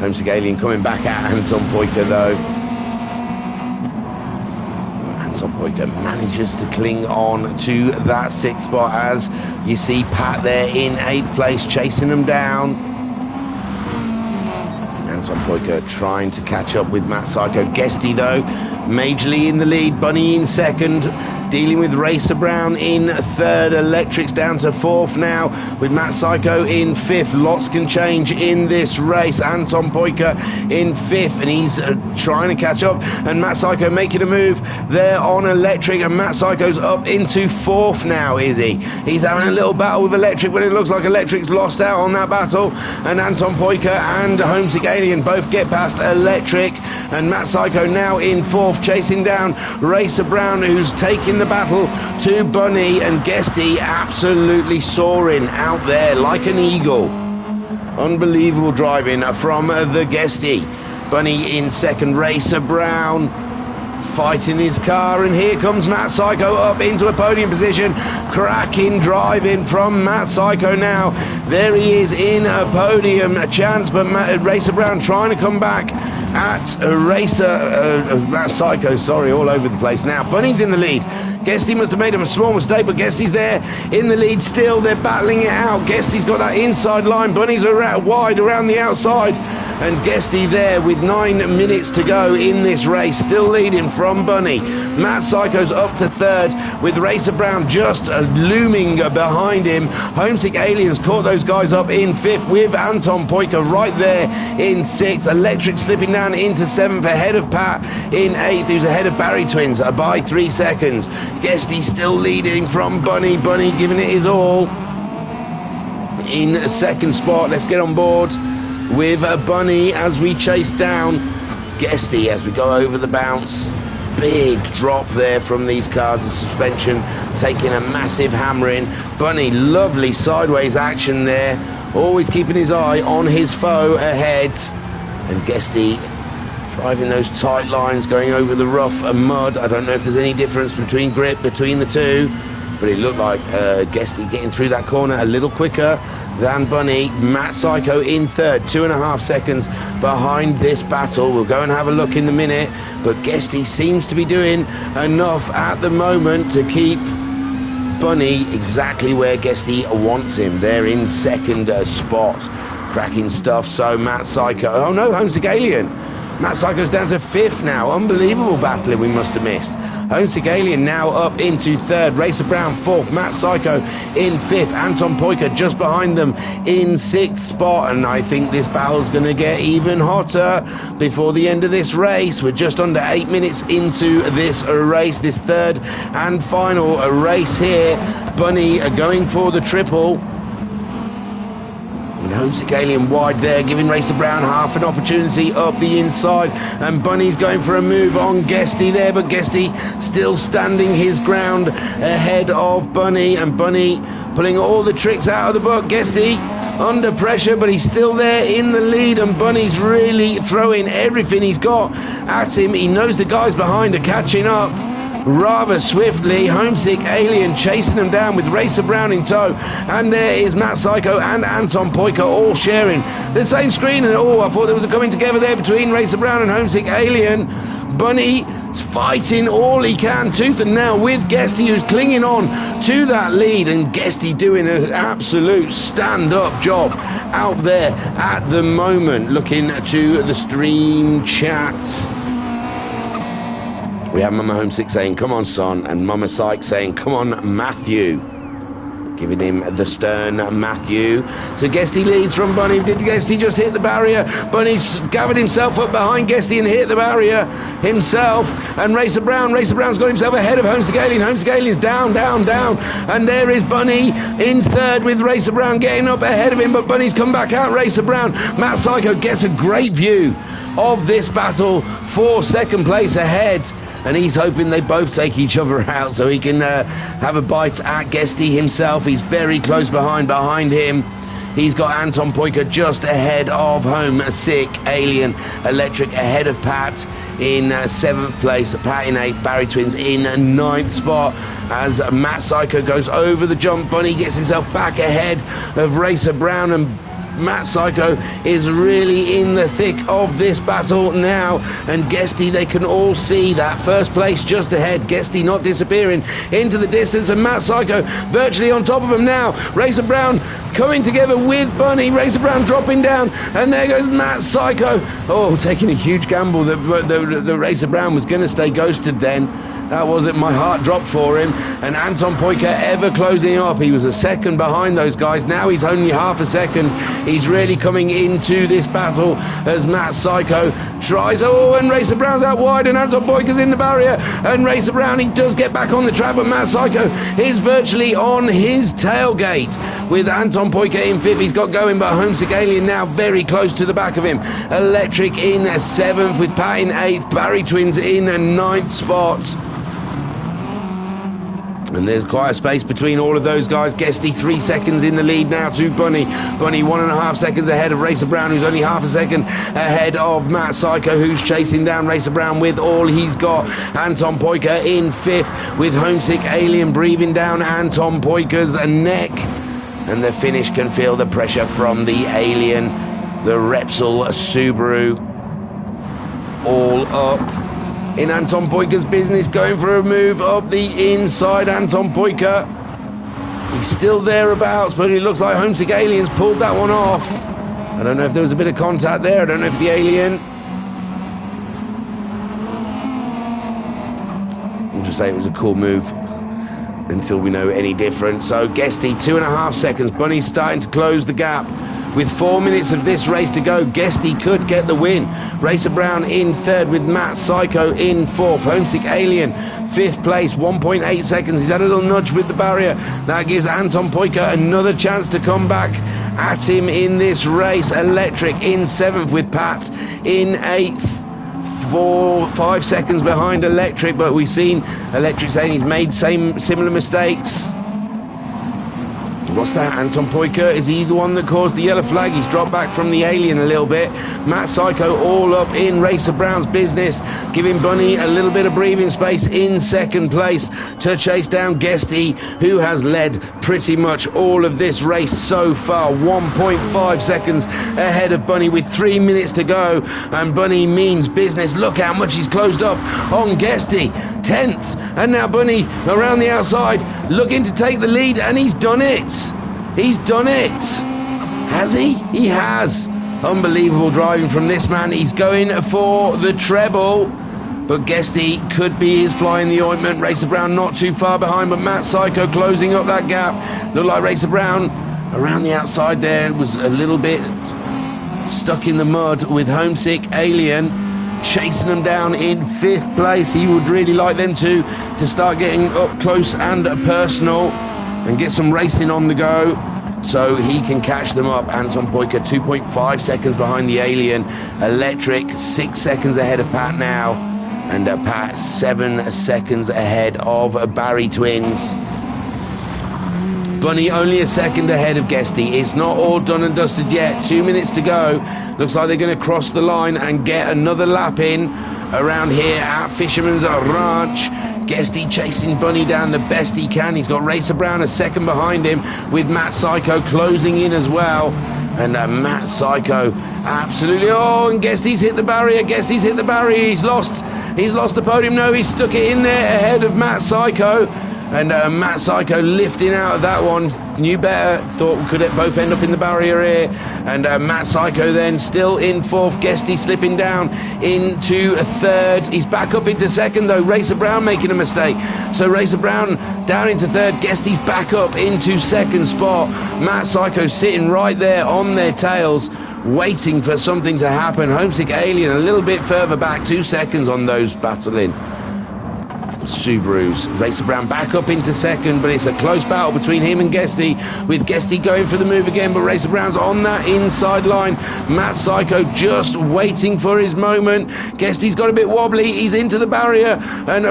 Homesick Alien coming back at Anton Poyker, though. Anton Poyker manages to cling on to that sixth spot as you see Pat there in eighth place, chasing him down. Anton Poyker trying to catch up with Matt Psycho. Guesty, though, majorly in the lead. Bunny in second, dealing with Racer Brown in third. Electric's down to fourth now with Matt Psycho in fifth. Lots can change in this race. Anton Poyker in fifth, and he's trying to catch up, and Matt Psycho making a move there on Electric, and Matt Psycho's up into fourth now, is he? He's having a little battle with Electric, but it looks like Electric's lost out on that battle, and Anton Poyker and Homesick Alien both get past Electric, and Matt Psycho now in fourth, chasing down Racer Brown, who's taking the battle to Bunny, and Guesty absolutely soaring out there like an eagle. Unbelievable driving from the Guesty. Bunny in second, Racer Brown fighting his car, and here comes Matt Psycho up into a podium position. Cracking driving from Matt Psycho now. There he is in a podium chance, but Racer Brown trying to come back at Matt Psycho, sorry, all over the place now. Bunny's in the lead. Guesty must have made a small mistake, but Guesty's there in the lead still. They're battling it out. Guesty's got that inside line. Bunny's wide around the outside. And Guesty there with 9 minutes to go in this race, still leading from Bunny. Matt Psycho's up to third with Racer Brown just looming behind him. Homesick Aliens caught those guys up in fifth with Anton Poika right there in sixth. Electric slipping down into seventh ahead of Pat in eighth, who's ahead of Barry Twins by 3 seconds. Guesty still leading from Bunny. Bunny giving it his all in second spot. Let's get on board with Bunny as we chase down Guesty as we go over the bounce. Big drop there from these cars, the suspension taking a massive hammering. Bunny, lovely sideways action there, always keeping his eye on his foe ahead. And Guesty driving those tight lines, going over the rough and mud. I don't know if there's any difference between grip between the two, but it looked like Guesty getting through that corner a little quicker than Bunny. Matt Psycho in third, 2.5 seconds behind this battle. We'll go and have a look in a minute, but Guesty seems to be doing enough at the moment to keep Bunny exactly where Guesty wants him. They're in second spot. Cracking stuff. So Matt Psycho, oh no, Homesick Alien. Matt Psycho's down to fifth now. Unbelievable battling we must have missed. Homesick Alien now up into third. Racer Brown fourth. Matt Psycho in fifth. Anton Poika just behind them in sixth spot. And I think this battle's going to get even hotter before the end of this race. We're just under 8 minutes into this race, this third and final race here. Bunny going for the triple. And Homesick Alien wide there, giving Racer Brown half an opportunity up the inside. And Bunny's going for a move on Guesty there, but Guesty still standing his ground ahead of Bunny. And Bunny pulling all the tricks out of the book. Guesty under pressure, but he's still there in the lead. And Bunny's really throwing everything he's got at him. He knows the guys behind are catching up rather swiftly. Homesick Alien chasing them down with Racer Brown in tow, and there is Matt Psycho and Anton Poika all sharing the same screen. And I thought there was a coming together there between Racer Brown and Homesick Alien. Bunny fighting all he can tooth and nail with Guesty, who's clinging on to that lead, and Guesty doing an absolute stand-up job out there at the moment. Looking to the stream chat, we have Mama Homesick saying, come on, son, and Mama Psych saying, come on, Matthew. Giving him the stern Matthew. So Guesty leads from Bunny. Did Guesty just hit the barrier? Bunny's gathered himself up behind Guesty and hit the barrier himself. And Racer Brown's got himself ahead of Homesick Alien. Homesick Alien's down. And there is Bunny in third with Racer Brown getting up ahead of him. But Bunny's come back out, Racer Brown. Matt Psycho gets a great view of this battle for second place ahead. And he's hoping they both take each other out so he can have a bite at Guesty himself. He's very close behind him. He's got Anton Poika just ahead of Homesick Alien. Electric ahead of Pat in 7th place. Pat in 8th. Barry Twins in 9th spot. As Matt Psycho goes over the jump, Bunny gets himself back ahead of Racer Brown, and Matt Psycho is really in the thick of this battle now. And Guesty, they can all see that first place just ahead. Guesty not disappearing into the distance, and Matt Psycho virtually on top of him now. Racer Brown coming together with Bunny. Racer Brown dropping down, and there goes Matt Psycho. Oh, taking a huge gamble that the Racer Brown was going to stay ghosted then. That was it. My heart dropped for him. And Anton Poika ever closing up. He was a second behind those guys. Now he's only half a second. He's really coming into this battle as Matt Psycho tries. Oh, and Racer Brown's out wide, and Anton Poika's in the barrier. And Racer Brown, he does get back on the track, but Matt Psycho is virtually on his tailgate with Anton Poika in fifth. He's got going, but Homesick Alien now very close to the back of him. Electric in 7th with Pat in 8th. Barry Twins in 9th spot. And there's quite a space between all of those guys. Guesty 3 seconds in the lead now to Bunny. Bunny 1.5 seconds ahead of Racer Brown, who's only half a second ahead of Matt Psycho, who's chasing down Racer Brown with all he's got. Anton Poika in 5th, with Homesick Alien breathing down Anton Poika's neck. And the finish can feel the pressure from the Alien, the Wrxc Subaru, all up in Anton Poika's business, going for a move up the inside. Anton Poika, he's still thereabouts, but it looks like Homesick Alien's pulled that one off. I don't know if there was a bit of contact there. I don't know if the Alien, we'll just say it was a cool move until we know any different. So Guesty 2.5 seconds. Bunny's starting to close the gap. With 4 minutes of this race to go, Guesty could get the win. Racer Brown in 3rd, with Matt Psycho in 4th. Homesick Alien 5th place, 1.8 seconds. He's had a little nudge with the barrier. That gives Anton Poika another chance to come back at him in this race. Electric in 7th, with Pat in 8th. 5 seconds behind Electric, but we've seen Electric saying he's made similar mistakes. What's that? Anton Poika, is he the one that caused the yellow flag? He's dropped back from the Alien a little bit. Matt Psycho all up in Racer Brown's business, giving Bunny a little bit of breathing space in 2nd place to chase down Guesty, who has led pretty much all of this race so far. 1.5 seconds ahead of Bunny with 3 minutes to go, and Bunny means business. Look how much he's closed up on Guesty. 10th, and now Bunny around the outside looking to take the lead, and he's done it. He's done it. Has he? He has. Unbelievable driving from this man. He's going for the treble, but Guesty could be his fly in the ointment. Racer Brown not too far behind, but Matt Psycho closing up that gap. Looked like Racer Brown around the outside there was a little bit stuck in the mud, with Homesick Alien chasing them down in 5th place. He would really like them to start getting up close and personal and get some racing on the go, so he can catch them up. Anton Poika 2.5 seconds behind the Alien. Electric 6 seconds ahead of Pat now, and Pat 7 seconds ahead of Barry Twins. Bunny only a second ahead of Guesty. It's not all done and dusted yet. 2 minutes to go. Looks like they're going to cross the line and get another lap in around here at Fisherman's Ranch. Guesty chasing Bunny down the best he can. He's got Racer Brown a second behind him, with Matt Psycho closing in as well. And Matt Psycho absolutely, and Guesty's hit the barrier. Guesty's hit the barrier. He's lost the podium. No, he's stuck it in there ahead of Matt Psycho. And Matt Psycho lifting out of that one. Knew better, thought we could both end up in the barrier here. And Matt Psycho then still in 4th. Guesty slipping down into 3rd. He's back up into 2nd though. Racer Brown making a mistake. So Racer Brown down into 3rd. Guesty's back up into 2nd spot. Matt Psycho sitting right there on their tails, waiting for something to happen. Homesick Alien a little bit further back, 2 seconds on those battling Subarus. Racer Brown back up into 2nd, but it's a close battle between him and Guesty, with Guesty going for the move again, but Racer Brown's on that inside line. Matt Psycho just waiting for his moment. Guesty's got a bit wobbly, he's into the barrier, and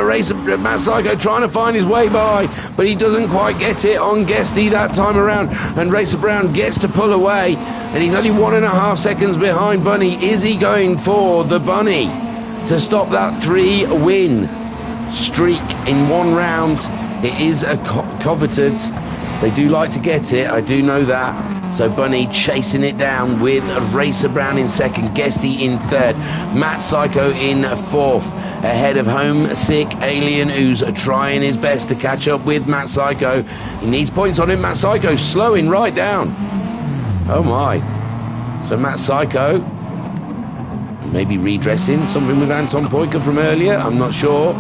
Matt Psycho trying to find his way by, but he doesn't quite get it on Guesty that time around, and Racer Brown gets to pull away, and he's only 1.5 seconds behind Bunny. Is he going for the Bunny to stop that 3-win streak in one round? It is a coveted. They do like to get it, I do know that. So Bunny chasing it down with Racer Brown in 2nd, Guesty in 3rd, Matt Psycho in 4th, ahead of Homesick Alien, who's trying his best to catch up with Matt Psycho. He needs points on him. Matt Psycho slowing right down. Oh my. So Matt Psycho maybe redressing something with Anton Poika from earlier, I'm not sure.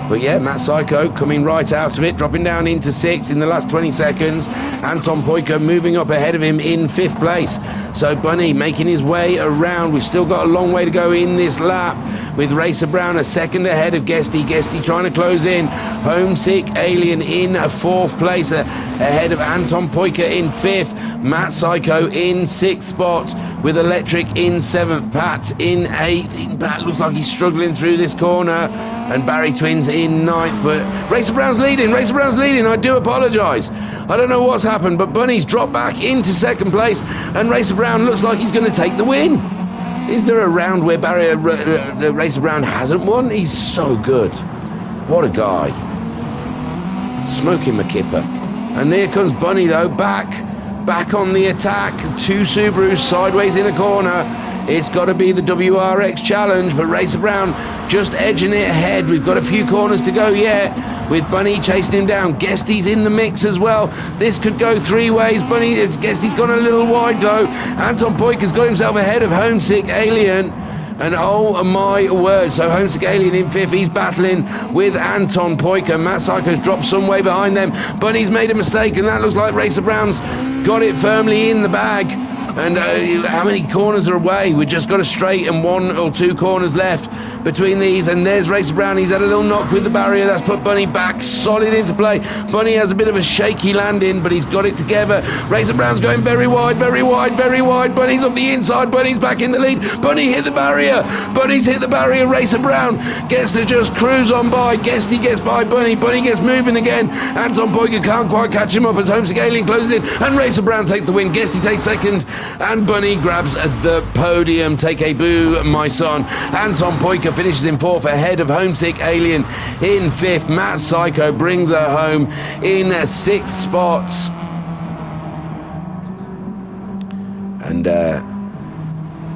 But yeah, Matt Psycho coming right out of it, dropping down into 6th in the last 20 seconds. Anton Poika moving up ahead of him in 5th place. So Bunny making his way around. We've still got a long way to go in this lap, with Racer Brown a second ahead of Guesty. Guesty trying to close in. Homesick Alien in 4th place, ahead of Anton Poika in 5th. Matt Psycho in 6th spot, with Electric in 7th, Pat in 8th. Pat looks like he's struggling through this corner, and Barry Twins in 9th, but Racer Brown's leading, I do apologise. I don't know what's happened, but Bunny's dropped back into 2nd place, and Racer Brown looks like he's going to take the win. Is there a round where Racer Brown hasn't won? He's so good. What a guy. Smoking McKipper. And here comes Bunny, though, back on the attack. 2 Subarus sideways in a corner. It's got to be the WRX challenge, but Racer Brown just edging it ahead. We've got a few corners to go yet, with Bunny chasing him down. Guesty's in the mix as well. This could go 3 ways. Guesty's gone a little wide, though. Anton Poyker's got himself ahead of Homesick Alien. And oh my word, so Homesick Alien in 5th, he's battling with Anton Poyker. Matt Psycho's dropped some way behind them. Bunny's made a mistake, and that looks like Racer Brown's got it firmly in the bag. And how many corners are away? We've just got a straight and 1 or 2 corners left between these, and there's Racer Brown. He's had a little knock with the barrier. That's put Bunny back solid into play. Bunny has a bit of a shaky landing, but he's got it together. Racer Brown's going very wide. Bunny's up the inside. Bunny's back in the lead. Bunny hit the barrier. Bunny's hit the barrier. Racer Brown gets to just cruise on by. Guesty gets by Bunny. Bunny gets moving again. Anton Poyker can't quite catch him up as Homesick Alien closes in, and Racer Brown takes the win. Guesty takes 2nd, and Bunny grabs the podium. Take a boo, my son. Anton Poyker finishes in 4th, ahead of Homesick Alien in 5th. Matt Psycho brings her home in 6th spot. And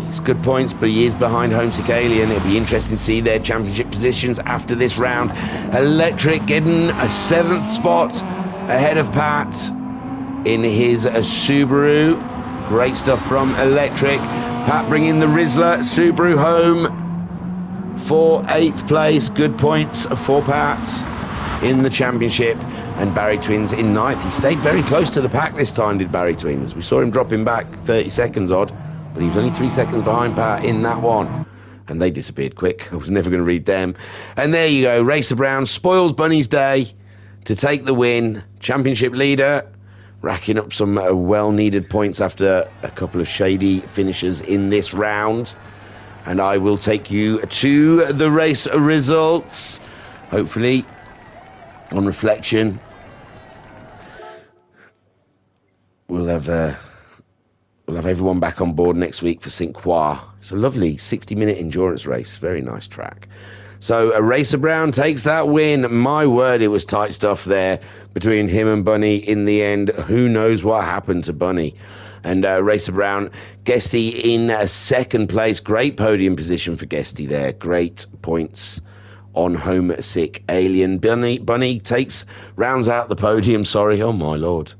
it's good points, but he is behind Homesick Alien. It'll be interesting to see their championship positions after this round. Electric getting a 7th spot ahead of Pat in his Subaru. Great stuff from Electric. Pat bringing the Rizzler Subaru home for 8th place. Good points for Pat in the championship. And Barry Twins in 9th. He stayed very close to the pack this time, did Barry Twins. We saw him dropping back 30 seconds odd, but he was only 3 seconds behind Pat in that one. And they disappeared quick. I was never going to read them. And there you go. Racer Brown spoils Bunny's day to take the win. Championship leader, racking up some well-needed points after a couple of shady finishes in this round. And I will take you to the race results. Hopefully, on reflection, we'll have everyone back on board next week for St. Croix. It's a lovely 60-minute endurance race. Very nice track. So Racer Brown takes that win. My word, it was tight stuff there between him and Bunny in the end. Who knows what happened to Bunny? And Racer Brown, Guesty in 2nd place. Great podium position for Guesty there. Great points on Homesick Alien. Bunny rounds out the podium, oh my lord.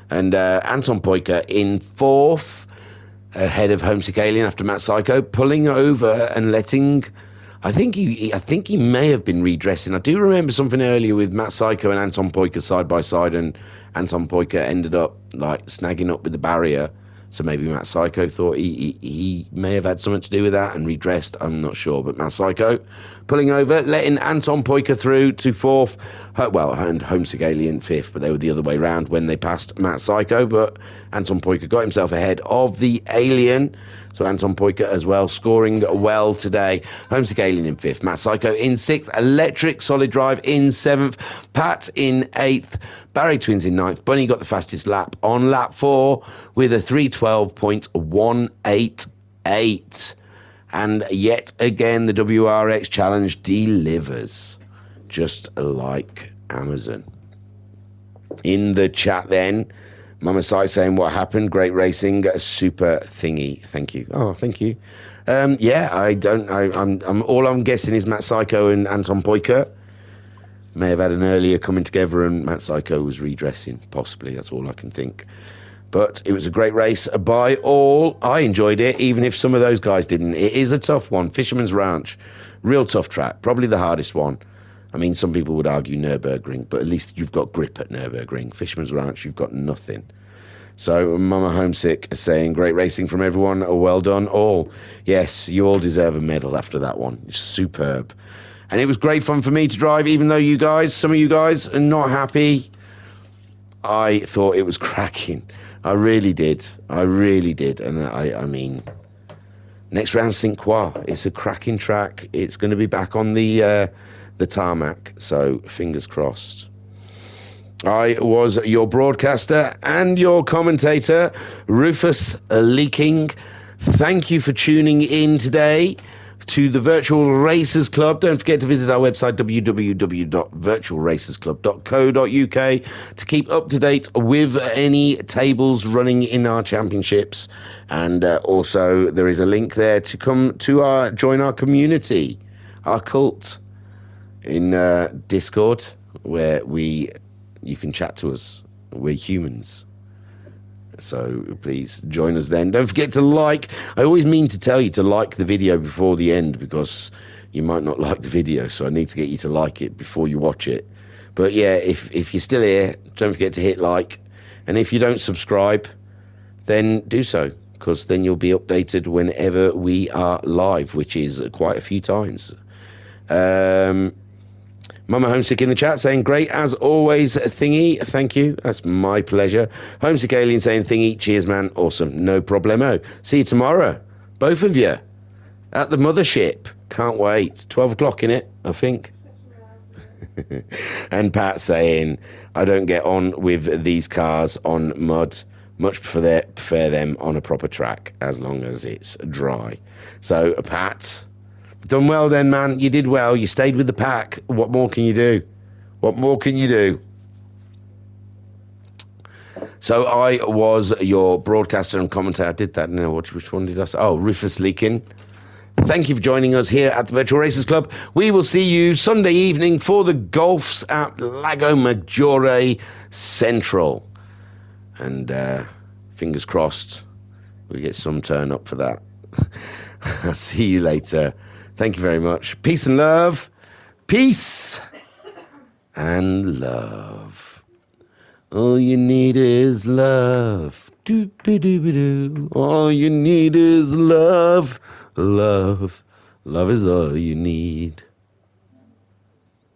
And Anton Poyker in 4th, ahead of Homesick Alien after Matt Psycho, pulling over and letting... I think he may have been redressing. I do remember something earlier with Matt Psycho and Anton Poyker side by side, and Anton Poyker ended up like snagging up with the barrier. So maybe Matt Psycho thought he may have had something to do with that and redressed. I'm not sure. But Matt Psycho pulling over, letting Anton Poyker through to 4th. And Homesick Alien 5th, but they were the other way round when they passed Matt Psycho. But Anton Poyker got himself ahead of the Alien. So Anton Poyker as well, scoring well today. Homesick Alien in 5th, Matt Psycho in 6th, Electric Solid Drive in 7th, Pat in 8th, Barry Twins in 9th. Bunny got the fastest lap on lap 4 with a 3:12.188. And yet again, the WRX Challenge delivers, just like Amazon. In the chat then, Mama Sai saying, what happened? Great racing, super thingy. Thank you. Oh, thank you. I'm all I'm guessing is Matt Psycho and Anton Poyker may have had an earlier coming together and Matt Psycho was redressing, possibly. That's all I can think. But it was a great race by all. I enjoyed it, even if some of those guys didn't. It is a tough one. Fisherman's Ranch, real tough track, probably the hardest one. I mean, some people would argue Nürburgring, but at least you've got grip at Nürburgring. Fisherman's Ranch, you've got nothing. So Mama Homesick is saying, great racing from everyone. Well done all. Yes, you all deserve a medal after that one. Superb. And it was great fun for me to drive, even though some of you guys are not happy. I thought it was cracking. I really did. I really did. And I mean, next round, Cinque Trois. It's a cracking track. It's going to be back on the tarmac. So fingers crossed. I was your broadcaster and your commentator, Rufus Leaking. Thank you for tuning in today to the Virtual Racers Club. Don't forget to visit our website, www.virtualracersclub.co.uk, to keep up to date with any tables running in our championships. And also, there is a link there to come to join our community, our cult, in Discord, where you can chat to us. We're humans. So please join us then. Don't forget to like. I always mean to tell you to like the video before the end, because you might not like the video, so I need to get you to like it before you watch it. But yeah, if you're still here, don't forget to hit like. And if you don't subscribe, then do so, because then you'll be updated whenever we are live, which is quite a few times. Mama Homesick in the chat saying, great as always, Thingy. Thank you. That's my pleasure. Homesick Alien saying, Thingy, cheers, man. Awesome. No problemo. See you tomorrow. Both of you. At the mothership. Can't wait. 12 o'clock, innit? I think. And Pat saying, I don't get on with these cars on mud. Much prefer them on a proper track, as long as it's dry. So, Pat, done well then, man. You did well. You stayed with the pack. What more can you do? What more can you do? So I was your broadcaster and commentator. I did that. No, which one did I say? Oh, Rufus Leakin. Thank you for joining us here at the Virtual Racers Club. We will see you Sunday evening for the golfs at Lago Maggiore Central. And fingers crossed we get some turn up for that. I'll see you later. Thank you very much. Peace and love. Peace and love. All you need is love. Doo-ba-doo-ba-doo. All you need is love. Love. Love is all you need.